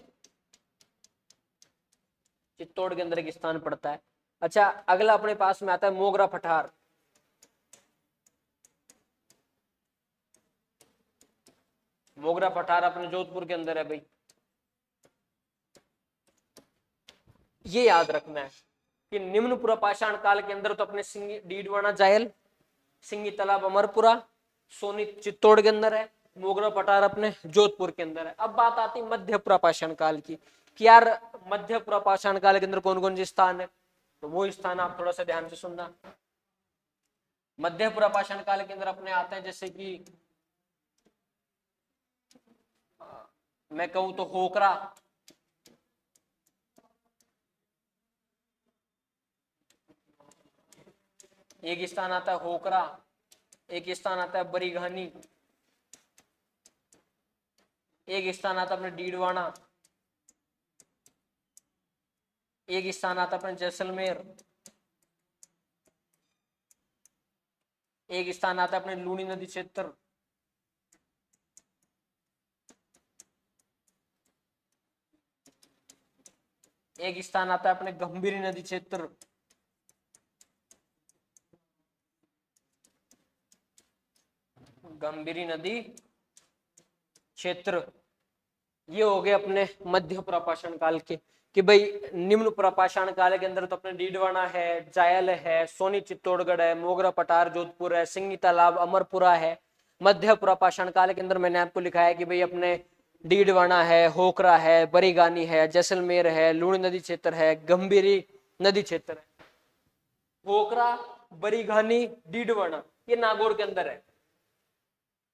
चित्तौड़ के अंदर एक स्थान पड़ता है। अच्छा, अगला अपने पास में आता है मोगरा पठार। मोगरा पठार अपने जोधपुर के अंदर है भाई। ये याद रखना है कि निम्न पूरा पाषाण काल के अंदर तो अपने सिंगी डीडवाना जायल, सिंगी तालाब अमरपुरा, सोनित चित्तौड़ के अंदर है, मोगरा पठार अपने जोधपुर के अंदर है। अब बात आती मध्य पूरा पाषाण काल की कि यार मध्य पूरा पाषाण काल के अंदर कौन कौन से स्थान है, तो वो स्थान आप थोड़ा सा ध्यान से सुनना। मध्य पूरा पाषाण काल के अंदर अपने आते हैं जैसे कि मैं कहूं तो होकरा, एक स्थान आता है होकरा, एक स्थान आता है बरीघानी, एक स्थान आता है अपने डीडवाना, एक स्थान आता है अपने जैसलमेर, एक स्थान आता है अपने लूनी नदी क्षेत्र, एक स्थान आता है अपने गंभीरी नदी क्षेत्र, गंभीरी नदी क्षेत्र। ये हो गए अपने मध्य प्रापाषाण काल के कि भाई निम्न प्रापाषाण काल के अंदर तो अपने डीडवाना है, जायल है, सोनी चित्तौड़गढ़ है, मोगरा पठार जोधपुर है, सिंगी तालाब अमरपुरा है। मध्य प्रापाषाण काल के अंदर मैंने आपको लिखा है कि भाई अपने डीडवाना है, होकरा है, बरीगानी है, जैसलमेर है, लूणी नदी क्षेत्र है, गंभीरी नदी क्षेत्र है। होकरा, बरीगानी, डीडवाना ये नागौर के अंदर है।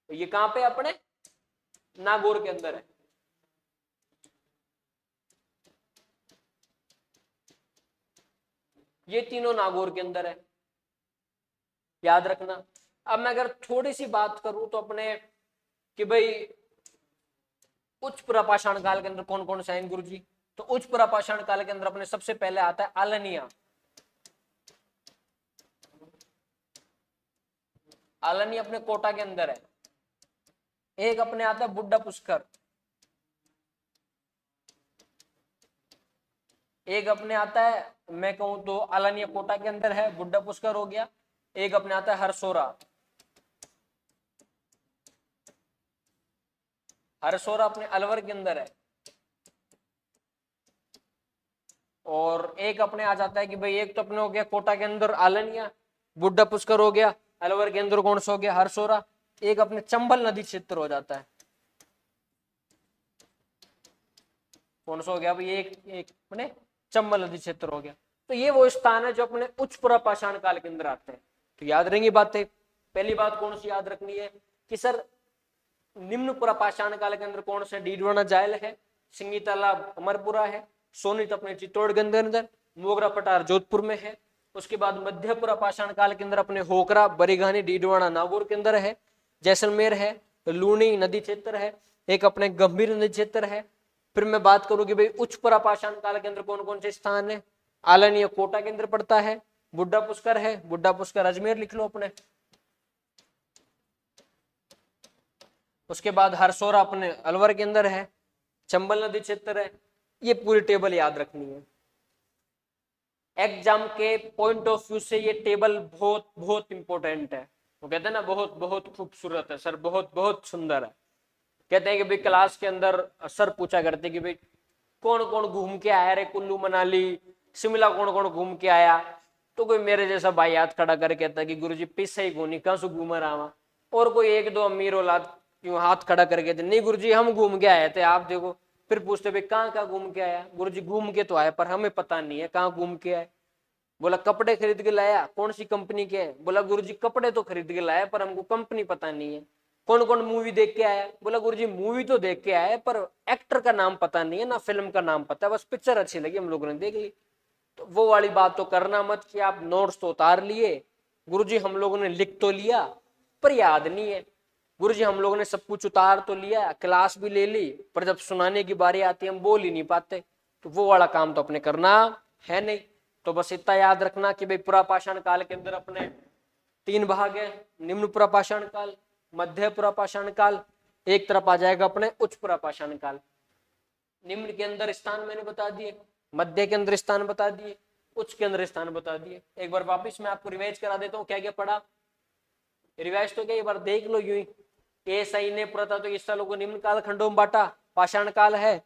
तो ये कहां पे अपने नागौर के अंदर है। ये तीनों नागौर के अंदर है, याद रखना। अब मैं अगर थोड़ी सी बात करूं तो अपने कि भाई उच्च प्रापाषाण काल के अंदर कौन कौन से हैं गुरु जी, तो उच्च प्रापाषाण काल के अंदर अपने सबसे पहले आता है आलनिया। आलनिया अपने कोटा के अंदर है। एक अपने आता है बुड्ढा पुष्कर, एक अपने आता है मैं कहूं तो आलनिया कोटा के अंदर है, बुड्ढा पुष्कर हो गया। एक अपने आता है हरसोरा। हरसोरा अपने अलवर के अंदर है। और एक अपने आ जाता है कि भाई एक तो अपने हो गया कोटा के अंदर आलनिया, बुड्ढा पुष्कर हो गया, अलवर के अंदर कौन सा हो गया हरसोरा, एक अपने चंबल नदी क्षेत्र हो जाता है। कौन सा हो गया भाई एक एक अपने चंबल नदी क्षेत्र हो गया। तो ये वो स्थान है जो अपने उच्च पुरापाषाण काल के अंदर आते हैं। तो याद रहेंगी बातें। पहली बात कौन सी याद रखनी है कि सर निम्न पुरापाषाण काल के अंदर कौन से डीडवाना जायल है, सिंगी तालाब अमरपुरा है, सोनीत अपने चित्तौड़गढ़ के अंदर, मोगरा पटार जोधपुर में है। उसके बाद मध्य पुरापाषाण काल के अंदर अपने होकरा बरीघानी डीडवाना नागौर के अंदर है, जैसलमेर है, लूनी नदी क्षेत्र है, एक अपने गंभीर नदी क्षेत्र है। फिर मैं बात करूं कि भाई उच्च पुरापाषाण काल के अंदर कौन कौन से स्थान है, आलनिया कोटा के अंदर पड़ता है, बुड्ढा पुष्कर है, बुड्ढा पुष्कर अजमेर लिख लो अपने। उसके बाद हरसोरा अपने अलवर के अंदर है, चंबल नदी क्षेत्र है। ये पूरी टेबल याद रखनी है। एग्जाम के पॉइंट ऑफ व्यू से ये टेबल बहुत बहुत इंपॉर्टेंट है। वो कहते हैं ना बहुत बहुत खूबसूरत है सर, बहुत बहुत सुंदर है। कहते हैं कि भाई क्लास के अंदर सर पूछा करते कि भाई कौन कौन घूम के आया रे कुल्लू मनाली शिमला, कौन कौन घूम के आया। तो कोई मेरे जैसा भाई हाथ खड़ा करके कहता कि गुरुजी पिस ही घूनी कहाँ से घूम रहा वहां। और कोई एक दो अमीर औलाद क्यों हाथ खड़ा करके थे, नहीं गुरुजी हम घूम के आए थे आप देखो। फिर पूछते भाई कहाँ कहाँ घूम के आया, गुरुजी घूम के तो आए पर हमें पता नहीं है कहाँ घूम के आए। बोला कपड़े खरीद के लाया, कौन सी कंपनी के है, बोला गुरुजी कपड़े तो खरीद के लाया पर हमको कंपनी पता नहीं है। कौन कौन मूवी देख के आया, बोला गुरुजी मूवी तो देख के आया पर एक्टर का नाम पता नहीं है ना फिल्म का नाम पता है, बस पिक्चर अच्छी लगी हम लोगों ने देख ली। तो वो वाली बात तो करना मत कि आप नोट्स तो उतार लिए, गुरुजी हम लोगों ने लिख तो लिया पर याद नहीं है। गुरुजी हम लोगों ने सब कुछ उतार तो लिया, क्लास भी ले ली, पर जब सुनाने की बारी आती है हम बोल ही नहीं पाते। तो वो वाला काम तो अपने करना है नहीं। तो बस इतना याद रखना कि भाई पुरापाषाण काल के अंदर अपने तीन भाग है, निम्न पुरापाषाण काल, मध्य पुरापाषाण काल, एक तरफ आ जाएगा अपने उच्च पुरापाषाण काल। निम्न के अंदर स्थान मैंने बता दिए, मध्य के अंदर स्थान बता दिए, उच्च के अंदर स्थान बता दिए। एक बार वापिस मैं आपको रिवाइज करा देता हूँ क्या क्या पढ़ा। रिवाइज तो क्या एक बार देख लो यूं ही। सही ने पुरातत्व स्थलों को निम्न काल खंडों में बांटा। पाषाण काल है,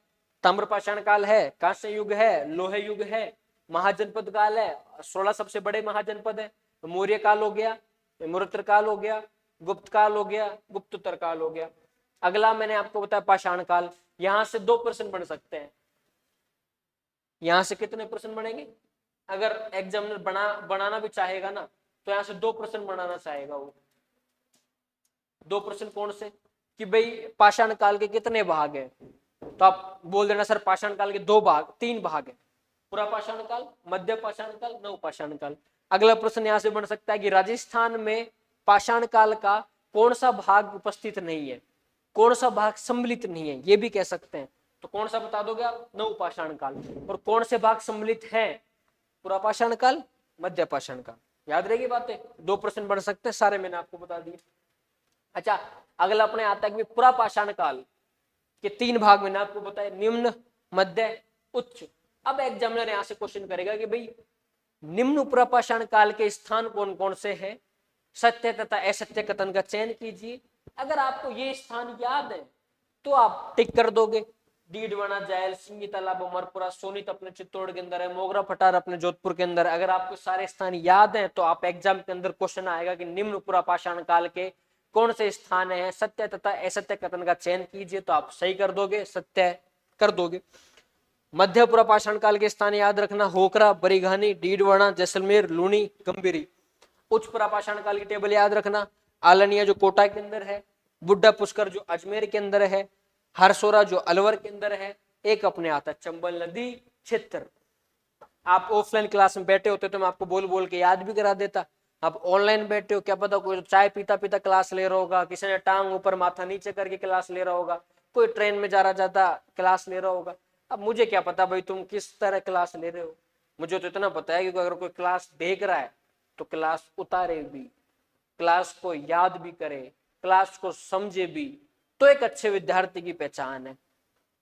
ताम्र पाषाण काल है, कांस्य युग है, लोहे युग है, महाजनपद काल है, 16 सबसे बड़े महाजनपद है, मौर्य काल हो गया, मरुत्र काल हो गया, गुप्त काल हो गया, गुप्तोत्तर काल हो गया। अगला मैंने आपको बताया पाषाण काल। यहां से 2 प्रश्न बन सकते हैं। यहां से कितने प्रश्न बनेंगे, अगर एग्जामिनर बनाना भी चाहेगा ना तो यहां से 2 प्रश्न बनाना चाहेगा वो। 2 प्रश्न कौन से कि भाई पाषाण काल के कितने भाग है, तो आप बोल देना सर पाषाण काल के 2 भाग 3 भाग है, पुरापाषाण काल, मध्य पाषाण काल, नवपाषाण काल। अगला प्रश्न यहां से बन सकता है कि राजस्थान में पाषाण काल का कौन सा भाग उपस्थित नहीं है, कौन सा भाग सम्मिलित नहीं है, ये भी कह सकते हैं। तो कौन सा बता दोगे आप, नवपाषाण काल। और कौन से भाग सम्मिलित है, पुरापाषाण काल, मध्य पाषाण काल। याद रहेगी बातें, 2 प्रश्न बन सकते हैं, सारे मैंने आपको बता दिए। अच्छा अगला अपने आता है कि पुरापाषाण काल के 3 भाग मैंने आपको बताया, निम्न, मध्य, उच्च। अब एग्जामिनर यहां से क्वेश्चन करेगा कि भाई निम्न पुरापाषाण काल के स्थान कौन कौन से हैं, सत्य तथा असत्य कथन का चयन कीजिए। अगर आपको ये स्थान याद है तो आप टिक कर दोगे। डीडवाना जायल, सिंगी तालाब अमरपुरा, सोनीत अपने चित्तौड़ के अंदर है, मोगरा पटार अपने जोधपुर के अंदर। अगर आपको सारे स्थान याद हैं तो आप एग्जाम के अंदर क्वेश्चन आएगा कि निम्न पुरापाषाण काल के कौन से स्थान है, सत्य तथा असत्य कथन का चयन कीजिए, तो आप सही कर दोगे, सत्य कर दोगे। मध्य पुरापाषाण काल के स्थान याद रखना, होकरा, बरीघानी, डीडवाना, जैसलमेर, लूनी, गंभीरी। उच्च पुरापाषाण काल की टेबल याद रखना, आलनिया जो कोटा के अंदर है, बुड्ढा पुष्कर जो अजमेर के अंदर है, हरसोरा जो अलवर के अंदर है, एक अपने आता चंबल नदी क्षेत्र। आप ऑफलाइन क्लास में बैठे होते तो मैं आपको बोल बोल के याद भी करा देता। आप ऑनलाइन बैठे हो, क्या पता कोई चाय पीता पीता क्लास ले रहा होगा, किसी ने टांग ऊपर माथा नीचे करके क्लास ले रहा होगा, कोई ट्रेन में जा रहा जाता क्लास ले रहा होगा। अब मुझे क्या पता भाई तुम किस तरह क्लास ले रहे हो, मुझे तो इतना पता है कि अगर कोई क्लास देख रहा है तो क्लास उतारे भी, क्लास को याद भी करे, क्लास को समझे भी, तो एक अच्छे विद्यार्थी की पहचान है।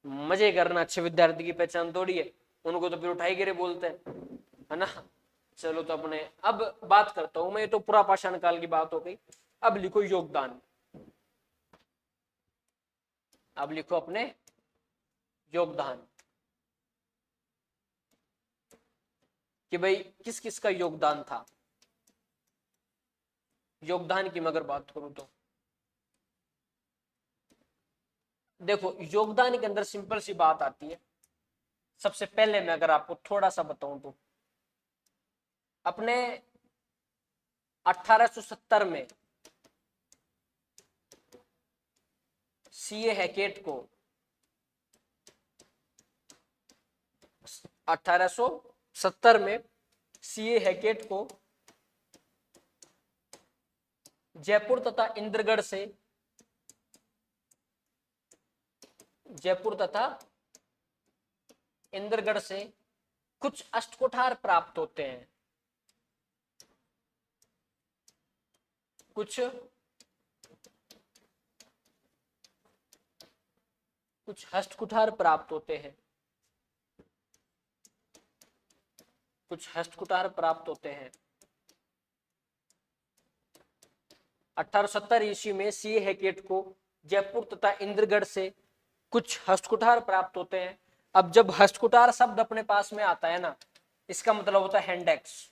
मजे करना अच्छे विद्यार्थी की पहचान थोड़ी है, उनको तो फिर उठाई गिरे बोलते हैं, है ना। चलो तो अपने अब बात करता हूं मैं, तो पुरापाषाण काल की बात हो गई। अब लिखो योगदान, अब लिखो अपने योगदान। कि भाई किस किस का योगदान था। योगदान की मैं अगर बात करूं तो देखो, योगदान के अंदर सिंपल सी बात आती है। सबसे पहले मैं अगर आपको थोड़ा सा बताऊं तो अपने 1870 में सीए हैकेट को 1870 में सीए हैकेट को जयपुर तथा इंद्रगढ़ से कुछ अष्टकुठार प्राप्त होते हैं। कुछ हस्तकुठार प्राप्त होते हैं। कुछ हस्तकुठार प्राप्त होते हैं। 1870 ईस्वी में सीए हैकेट को जयपुर तथा इंद्रगढ़ से कुछ हस्तकुठार प्राप्त होते हैं। अब जब हस्तकुठार शब्द अपने पास में आता है ना, इसका मतलब होता है हैंडेक्स।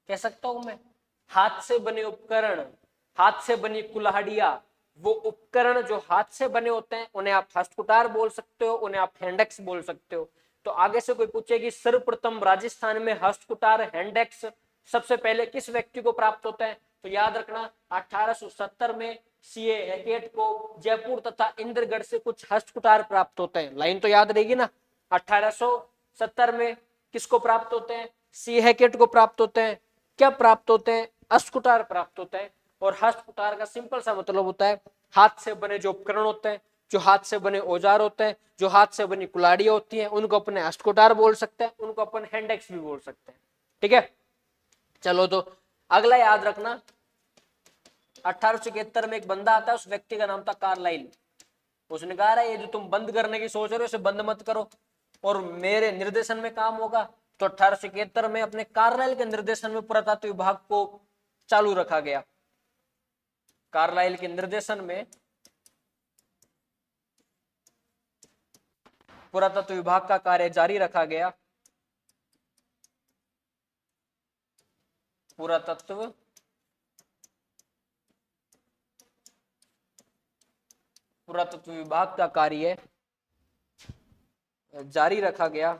कह सकता हूं मैं हाथ से बने उपकरण, हाथ से बनी कुल्हाड़ियां, वो उपकरण जो हाथ से बने होते हैं उन्हें आप हस्तकुठार बोल सकते हो, उन्हें आप हैंडेक्स बोल सकते हो। तो आगे से कोई पूछे कि सर्वप्रथम राजस्थान में हस्तकुठार हैंडेक्स सबसे पहले किस व्यक्ति को प्राप्त होता है, तो याद रखना 1870 में सीए हैकेट को जयपुर तथा इंद्रगढ़ से कुछ हस्तकुठार प्राप्त होते हैं। लाइन तो याद रहेगी ना। 1870 में किसको प्राप्त होते हैं? सीए हैकेट को प्राप्त होते हैं। क्या प्राप्त होते हैं? हस्तकुठार प्राप्त होते हैं। और हस्तकुठार का सिंपल सा मतलब होता है हाथ से बने जो उपकरण होते हैं, जो हाथ से बने औजार होते हैं, जो हाथ से बनी कुल्हाड़ियां होती हैं, उनको अपने हस्तकुठार बोल सकते हैं, उनको अपन हैंडेक्स भी बोल सकते हैं। ठीक है, चलो तो अगला याद रखना 1871 में एक बंदा आता है, उस व्यक्ति का नाम था कार्लाइल। उसने कहा रहा ये जो तुम बंद करने की सोच रहे हो इसे बंद मत करो और मेरे निर्देशन में काम होगा। तो 1871 में अपने कार्लाइल के निर्देशन में पुरातत्व विभाग को चालू रखा गया। कार्लाइल के निर्देशन में पुरातत्व विभाग का कार्य जारी रखा गया। पुरातत्व विभाग का कार्य जारी रखा गया।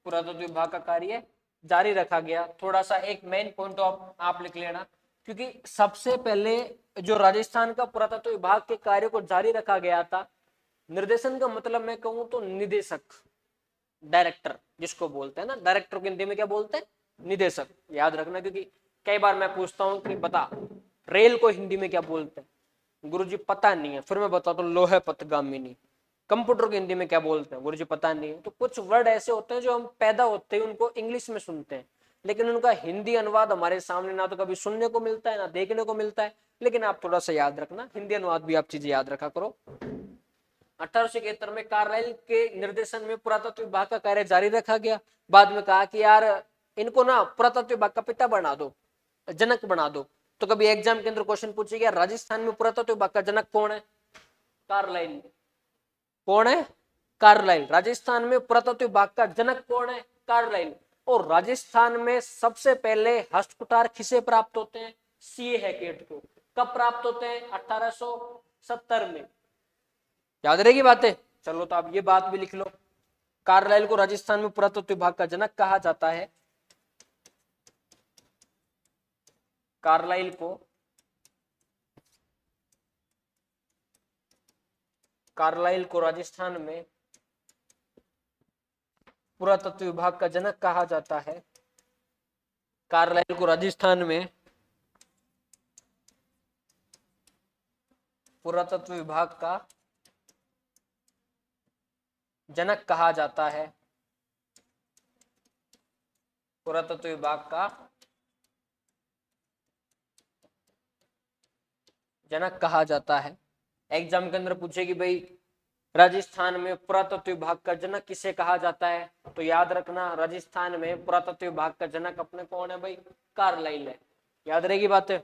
पुरातत्व विभाग का कार्य जारी रखा गया। थोड़ा सा एक मेन पॉइंट आप लिख लेना, क्योंकि सबसे पहले जो राजस्थान का पुरातत्व विभाग के कार्य को जारी रखा गया था, निर्देशन का मतलब मैं कहूं तो निदेशक, डायरेक्टर जिसको बोलते हैं ना, डायरेक्टर को हिंदी में क्या बोलते हैं? निदेशक। याद रखना, क्योंकि कई बार मैं पूछता हूं कि बता रेल को हिंदी में क्या बोलते हैं? गुरुजी पता नहीं है। फिर मैं बताता हूँ लोहे पथगामिनी। कंप्यूटर को हिंदी में क्या बोलते हैं? गुरुजी पता नहीं है। तो कुछ वर्ड ऐसे होते हैं जो हम पैदा होते हैं उनको इंग्लिश में सुनते हैं, लेकिन उनका हिंदी अनुवाद हमारे सामने ना तो कभी सुनने को मिलता है ना देखने को मिलता है। लेकिन आप थोड़ा सा याद रखना, हिंदी अनुवाद भी आप चीजें याद रखा करो। 1871 में कार्लाइल के निर्देशन में पुरातत्व विभाग का कार्य जारी रखा गया। बाद में कहा कि यार इनको ना पुरातत्व विभाग का पिता बना दो, जनक बना दो। तो कभी एग्जाम के अंदर क्वेश्चन पूछेगा राजस्थान में पुरातत्व विभाग का जनक कौन है? कार्लाइल। कौन है? कार्लाइल। राजस्थान में पुरातत्व विभाग का जनक कौन है? कार्लाइल। और राजस्थान में सबसे पहले हस्तकुठार किसे प्राप्त होते हैं? सीए हैकेट को। कब प्राप्त होते हैं? 1870 में। याद रहेगी बातें? चलो तो आप ये बात भी लिख लो, कार्लाइल को राजस्थान में पुरातत्व विभाग का जनक कहा जाता है। कार्लाइल को राजस्थान में पुरातत्व विभाग का जनक कहा जाता है। कार्लाइल को राजस्थान में पुरातत्व विभाग का जनक कहा जाता है। पुरातत्व विभाग का जनक कहा जाता है। एग्जाम के अंदर पूछे कि भाई राजस्थान में पुरातत्व विभाग का जनक किसे कहा जाता है, तो याद रखना राजस्थान में पुरातत्व विभाग का जनक अपने कौन है भाई? कार्लाइल है। याद रहेगी बातें?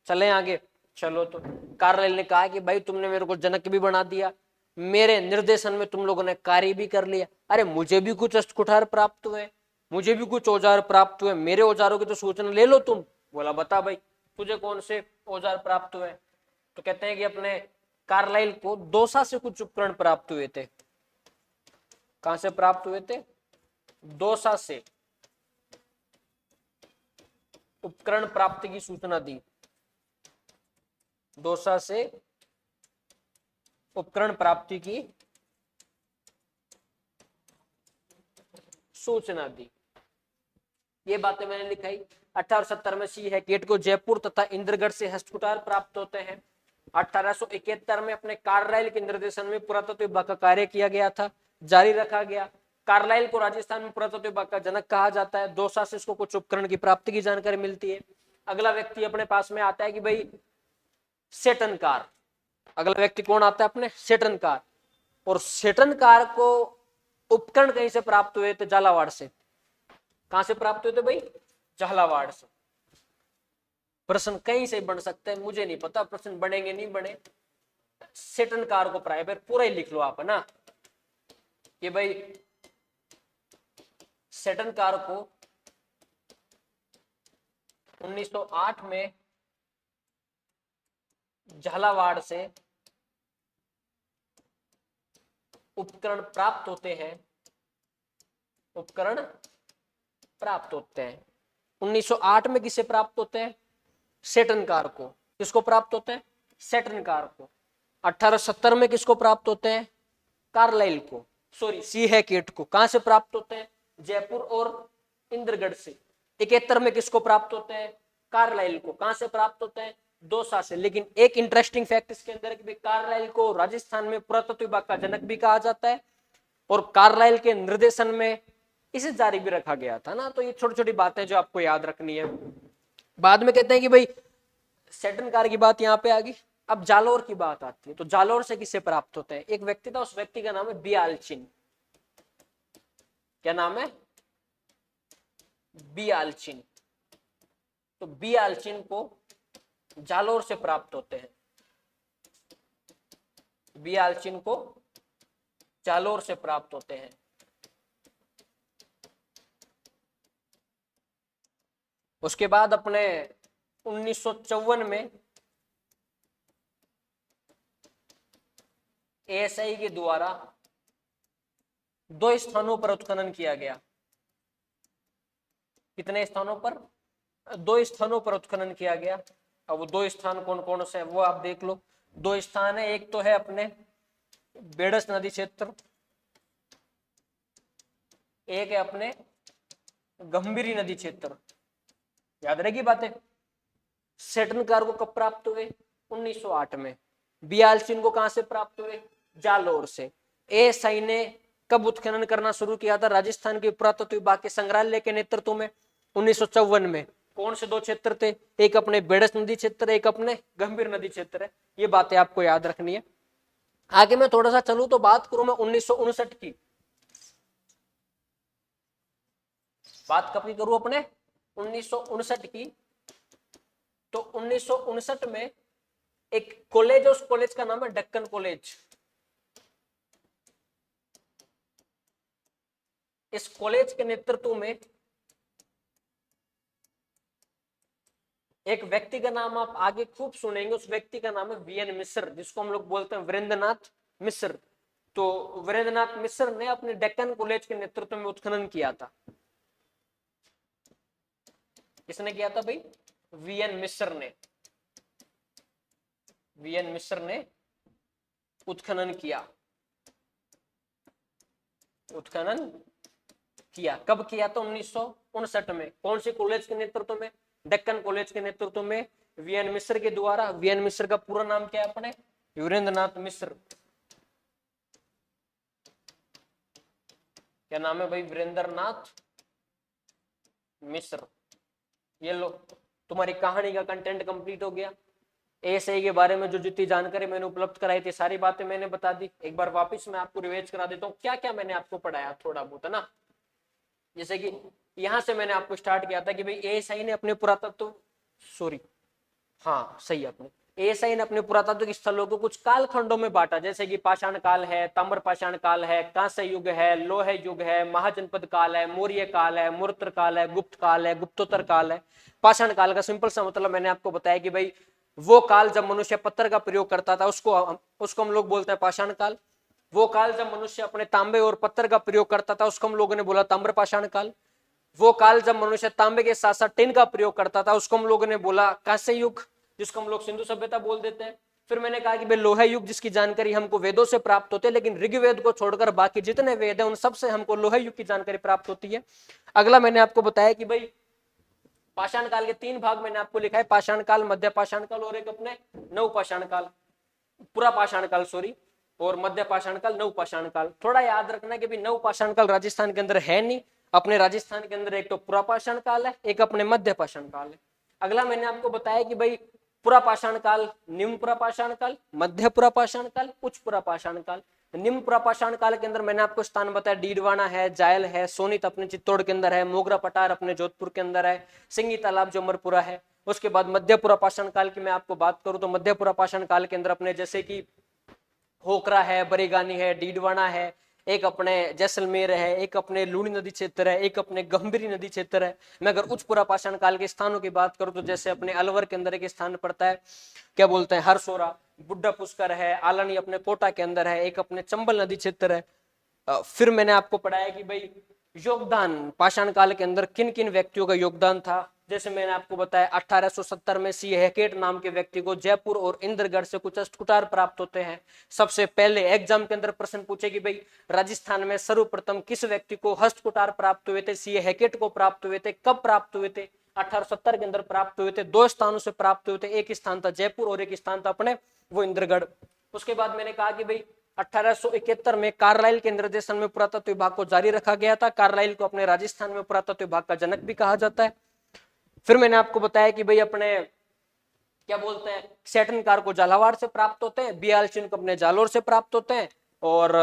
चले आगे। चलो तो कार्लाइल ने कहा कि भाई तुमने मेरे को जनक भी बना दिया, मेरे निर्देशन में तुम लोगों ने कार्य भी कर लिया। अरे मुझे भी कुछ कुठार प्राप्त हुए, मुझे भी कुछ औजार प्राप्त हुए, मेरे औजारों की तो सूचना ले लो तुम। बोला बता भाई तुझे कौन से औजार प्राप्त हुए? तो कहते हैं कि अपने कार्लाइल को दोसा से कुछ उपकरण प्राप्त हुए थे। कहां से प्राप्त हुए थे? दोसा से उपकरण प्राप्ति की सूचना दी। दोसा से उपकरण प्राप्ति की सूचना दी। ये बातें मैंने लिखाई। 1870 में सी हैकेट को जयपुर तथा इंद्रगढ़ से हस्तकुटार प्राप्त होते हैं। 1871 में अपने कार्लाइल के निर्देशन में पुरातत्व विभाग का कार्य किया गया था, जारी रखा गया। कार्लाइल को राजस्थान में पुरातत्व विभाग का जनक कहा जाता है। दोसा से इसको कुछ उपकरण की प्राप्ति की जानकारी मिलती है। अगला व्यक्ति अपने पास में आता है कि भाई सेटन कार। अगला व्यक्ति कौन आता है? अपने सेटन कार। और सेटन कार को उपकरण कहीं से प्राप्त हुए थे? झालावाड़ से। कहां से प्राप्त हुए थे भाई? झालावाड़ से। प्रश्न कहीं से बन सकते हैं, मुझे नहीं पता प्रश्न बनेंगे नहीं बने। सेटन कार को प्राइवेट पूरा ही लिख लो आप, है ना, कि भाई सेटन कार को 1908 में झालावाड़ से उपकरण प्राप्त होते हैं। उपकरण प्राप्त होते हैं 1908 में। किसे प्राप्त होते हैं? सेटन कार को। किसको प्राप्त होते हैं? सेटन कार को। 1870 में किसको प्राप्त होते हैं? कार्लाइल को, सॉरी सी हैकेट को। कहां से प्राप्त होते हैं? जयपुर और इंद्रगढ़ से। 71 में किसको प्राप्त होते हैं? कार्लाइल को। कहां से प्राप्त होते हैं? दोसा से। लेकिन एक इंटरेस्टिंग फैक्ट इसके अंदर कि कार्लाइल को राजस्थान में पुरातत्व विभाग का जनक भी कहा जाता है और कार्लाइल के निर्देशन में इसे जारी भी रखा गया था ना। तो ये छोटी छोटी बातें जो आपको याद रखनी है। बाद में कहते हैं कि भाई सेटन कार की बात यहां पे आ गई। अब जालोर की बात आती है। तो जालोर से किसे प्राप्त होते हैं? एक व्यक्ति था, उस व्यक्ति का नाम है बियालचिन। क्या नाम है? बियालचिन। तो बियालचिन को जालोर से प्राप्त होते हैं। बियालचिन को जालोर से प्राप्त होते हैं। उसके बाद अपने 1954 में एएसआई के द्वारा 2 स्थानों पर उत्खनन किया गया। कितने स्थानों पर? 2 स्थानों पर उत्खनन किया गया। अब वो 2 स्थान कौन कौन से हैं वो आप देख लो। 2 स्थान है, एक तो है अपने बेडस नदी क्षेत्र, एक है अपने गंभीरी नदी क्षेत्र। याद रहेगी बातें। सेटन कार को कब प्राप्त हुए? 1908 में। बियालचिन को कहां से प्राप्त हुए? जालोर से। एएसआई ने कब उत्खनन करना शुरू किया था? राजस्थान के पुरातत्व विभाग के संग्रहालय के नेतृत्व में 1954 में। कौन से 2 क्षेत्र थे? एक अपने बेडस नदी क्षेत्र, एक अपने गंभीर नदी क्षेत्र है। ये बातें आपको याद रखनी है। आगे मैं थोड़ा सा चलूं तो बात करूं मैं 1959 की। बात कब की करूं? अपने 1959 की। तो 1959 में एक कॉलेज है, उस कॉलेज का नाम है डेक्कन कॉलेज। इस कॉलेज के नेतृत्व में एक व्यक्ति का नाम आप आगे खूब सुनेंगे। उस व्यक्ति का नाम है वीएन मिश्र, जिसको हम लोग बोलते हैं वीरेंद्रनाथ मिश्र। तो वीरेंद्रनाथ मिश्र ने अपने डेक्कन कॉलेज के नेतृत्व में उत्खनन किया था। किसने किया था भाई? वीएन मिश्र ने। वीएन मिश्र ने उत्खनन किया। उत्खनन किया कब किया? तो 1959 में। कौन से कॉलेज के नेतृत्व में? डेक्कन कॉलेज के नेतृत्व में वीएन मिश्र के द्वारा। वीएन मिश्र का पूरा नाम क्या है अपने? वीरेंद्रनाथ मिश्र। क्या नाम है भाई? वीरेंद्रनाथ मिश्र। ये लो, तुम्हारी कहानी का कंटेंट कंप्लीट हो गया। एएसआई के बारे में जो जितनी जानकारी मैंने उपलब्ध कराई थी सारी बातें मैंने बता दी। एक बार वापस मैं आपको रिवाइज करा देता हूँ क्या क्या मैंने आपको पढ़ाया थोड़ा बहुत, है ना। जैसे कि यहां से मैंने आपको स्टार्ट किया था कि भाई एएसआई ने अपने पुरातत्व, सॉरी हाँ सही आपने, एएसआई ने अपने पुरातात्विक स्थलों को कुछ कालखंडों में बांटा, जैसे कि पाषाण काल है, ताम्र पाषाण काल है, कांस्य युग है, लोह युग है, महाजनपद काल है, मौर्य काल है, मूर्तर काल है, गुप्त काल है, गुप्तोत्तर काल है। पाषाण काल का सिंपल सा मतलब मैंने आपको बताया कि भाई वो काल जब मनुष्य पत्थर का प्रयोग करता था उसको हम लोग बोलते हैं पाषाण काल। वो काल जब मनुष्य अपने तांबे और पत्थर का प्रयोग करता था उसको हम लोगों ने बोला ताम्र पाषाण काल। वो काल जब मनुष्य तांबे के साथ साथ टिन का प्रयोग करता था उसको हम लोगों ने बोला कांस्य युग, जिसको हम लोग सिंधु सभ्यता बोल देते हैं। फिर मैंने कहा कि भाई लोहा युग, जिसकी जानकारी हमको वेदों से प्राप्त होती है, लेकिन ऋग्वेद को छोड़कर बाकी जितने वेद है उन सबसे हमको लोहा युग की जानकारी प्राप्त होती है। अगला मैंने आपको बताया कि भाई पाषाण काल के 3 भाग मैंने आपको लिखा है, पाषाण काल, मध्य पाषाण काल और एक अपने नव पाषाण काल, पूरा पाषाण काल सॉरी, और मध्य पाषाण काल, नव पाषाण काल। थोड़ा याद रखना कि भी नव पाषाण काल राजस्थान के अंदर है नहीं, अपने राजस्थान के अंदर एक तो पूरा पाषाण काल है, एक अपने मध्य पाषाण काल है। अगला मैंने आपको बताया कि भाई पूरा पाषाण काल, निम्न पूरा पाषाण काल, मध्य पूरा पाषाण काल, उच्च पूरा पाषाण काल। निम्न पूरा पाषाण काल के अंदर मैंने आपको स्थान बताया, डीडवाना है, जायल है, सोनीत अपने चित्तौड़ के अंदर है, मोगरा पटार अपने जोधपुर के अंदर है, सिंगी तालाब जो अमरपुरा है। उसके बाद मध्यपुरा पाषाण काल की मैं आपको बात करूं तो मध्यपुरा पाषाण काल के अंदर अपने जैसे कि होकरा है, बरेगानी है, डीडवाना है, एक अपने जैसलमेर है, एक अपने लूणी नदी क्षेत्र है, एक अपने गंभीरी नदी क्षेत्र है। मैं अगर उच्च पूरा पाषाण काल के स्थानों की बात करूं तो जैसे अपने अलवर के अंदर एक स्थान पड़ता है, क्या बोलते हैं, हरसोरा, बुड्ढा पुष्कर है, आलनी अपने कोटा के अंदर है, एक अपने चंबल नदी क्षेत्र है। फिर मैंने आपको पढ़ाया कि भाई योगदान पाषाण काल के अंदर किन किन व्यक्तियों का योगदान था। जैसे मैंने आपको बताया 1870 में सी हैकेट नाम के व्यक्ति को जयपुर और इंद्रगढ़ से कुछ अष्टकुटार प्राप्त होते हैं। सबसे पहले एग्जाम के अंदर प्रश्न पूछे कि भाई राजस्थान में सर्वप्रथम किस व्यक्ति को हस्तकुटार प्राप्त हुए थे, सी हैकेट को प्राप्त हुए थे, कब प्राप्त हुए थे, 1870 के अंदर प्राप्त हुए थे। 2 स्थानों से प्राप्त हुए थे, एक स्थान था जयपुर और एक स्थान था अपने वो इंद्रगढ़। उसके बाद मैंने कहा कि भाई 1871 में कार्लाइल के निर्देशन में पुरातत्व विभाग को जारी रखा गया था। कार्लाइल को अपने राजस्थान में पुरातत्व विभाग का जनक भी कहा जाता है। फिर मैंने आपको बताया कि भाई अपने क्या बोलते हैं सैटर्न कार को झालावाड़ से प्राप्त होते हैं, बियाल चिन्ह को अपने जालोर से प्राप्त होते हैं। और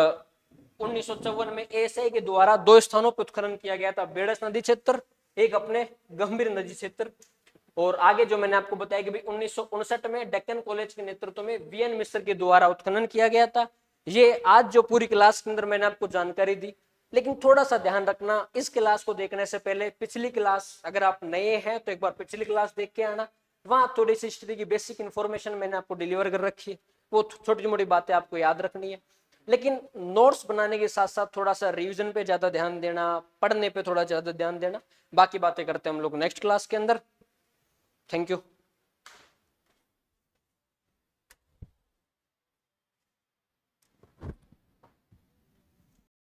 1954 में एएसआई के द्वारा 2 स्थानों पर उत्खनन किया गया था, बेड़स नदी क्षेत्र, एक अपने गंभीर नदी क्षेत्र। और आगे जो मैंने आपको बताया कि भाई 1959 में डेक्कन कॉलेज के नेतृत्व में वीएन मिश्र के द्वारा उत्खनन किया गया था। ये आज जो पूरी क्लास के अंदर मैंने आपको जानकारी दी, लेकिन थोड़ा सा ध्यान रखना इस क्लास को देखने से पहले पिछली क्लास, अगर आप नए हैं तो एक बार पिछली क्लास देख के आना, वहां थोड़ी सी हिस्ट्री की बेसिक इन्फॉर्मेशन मैंने आपको डिलीवर कर रखी है, वो छोटी मोटी बातें आपको याद रखनी है। लेकिन नोट्स बनाने के साथ साथ थोड़ा सा रिवीजन पे ज्यादा ध्यान देना, पढ़ने पे थोड़ा ज्यादा ध्यान देना। बाकी बातें करते हैं हम लोग नेक्स्ट क्लास के अंदर। Thank you.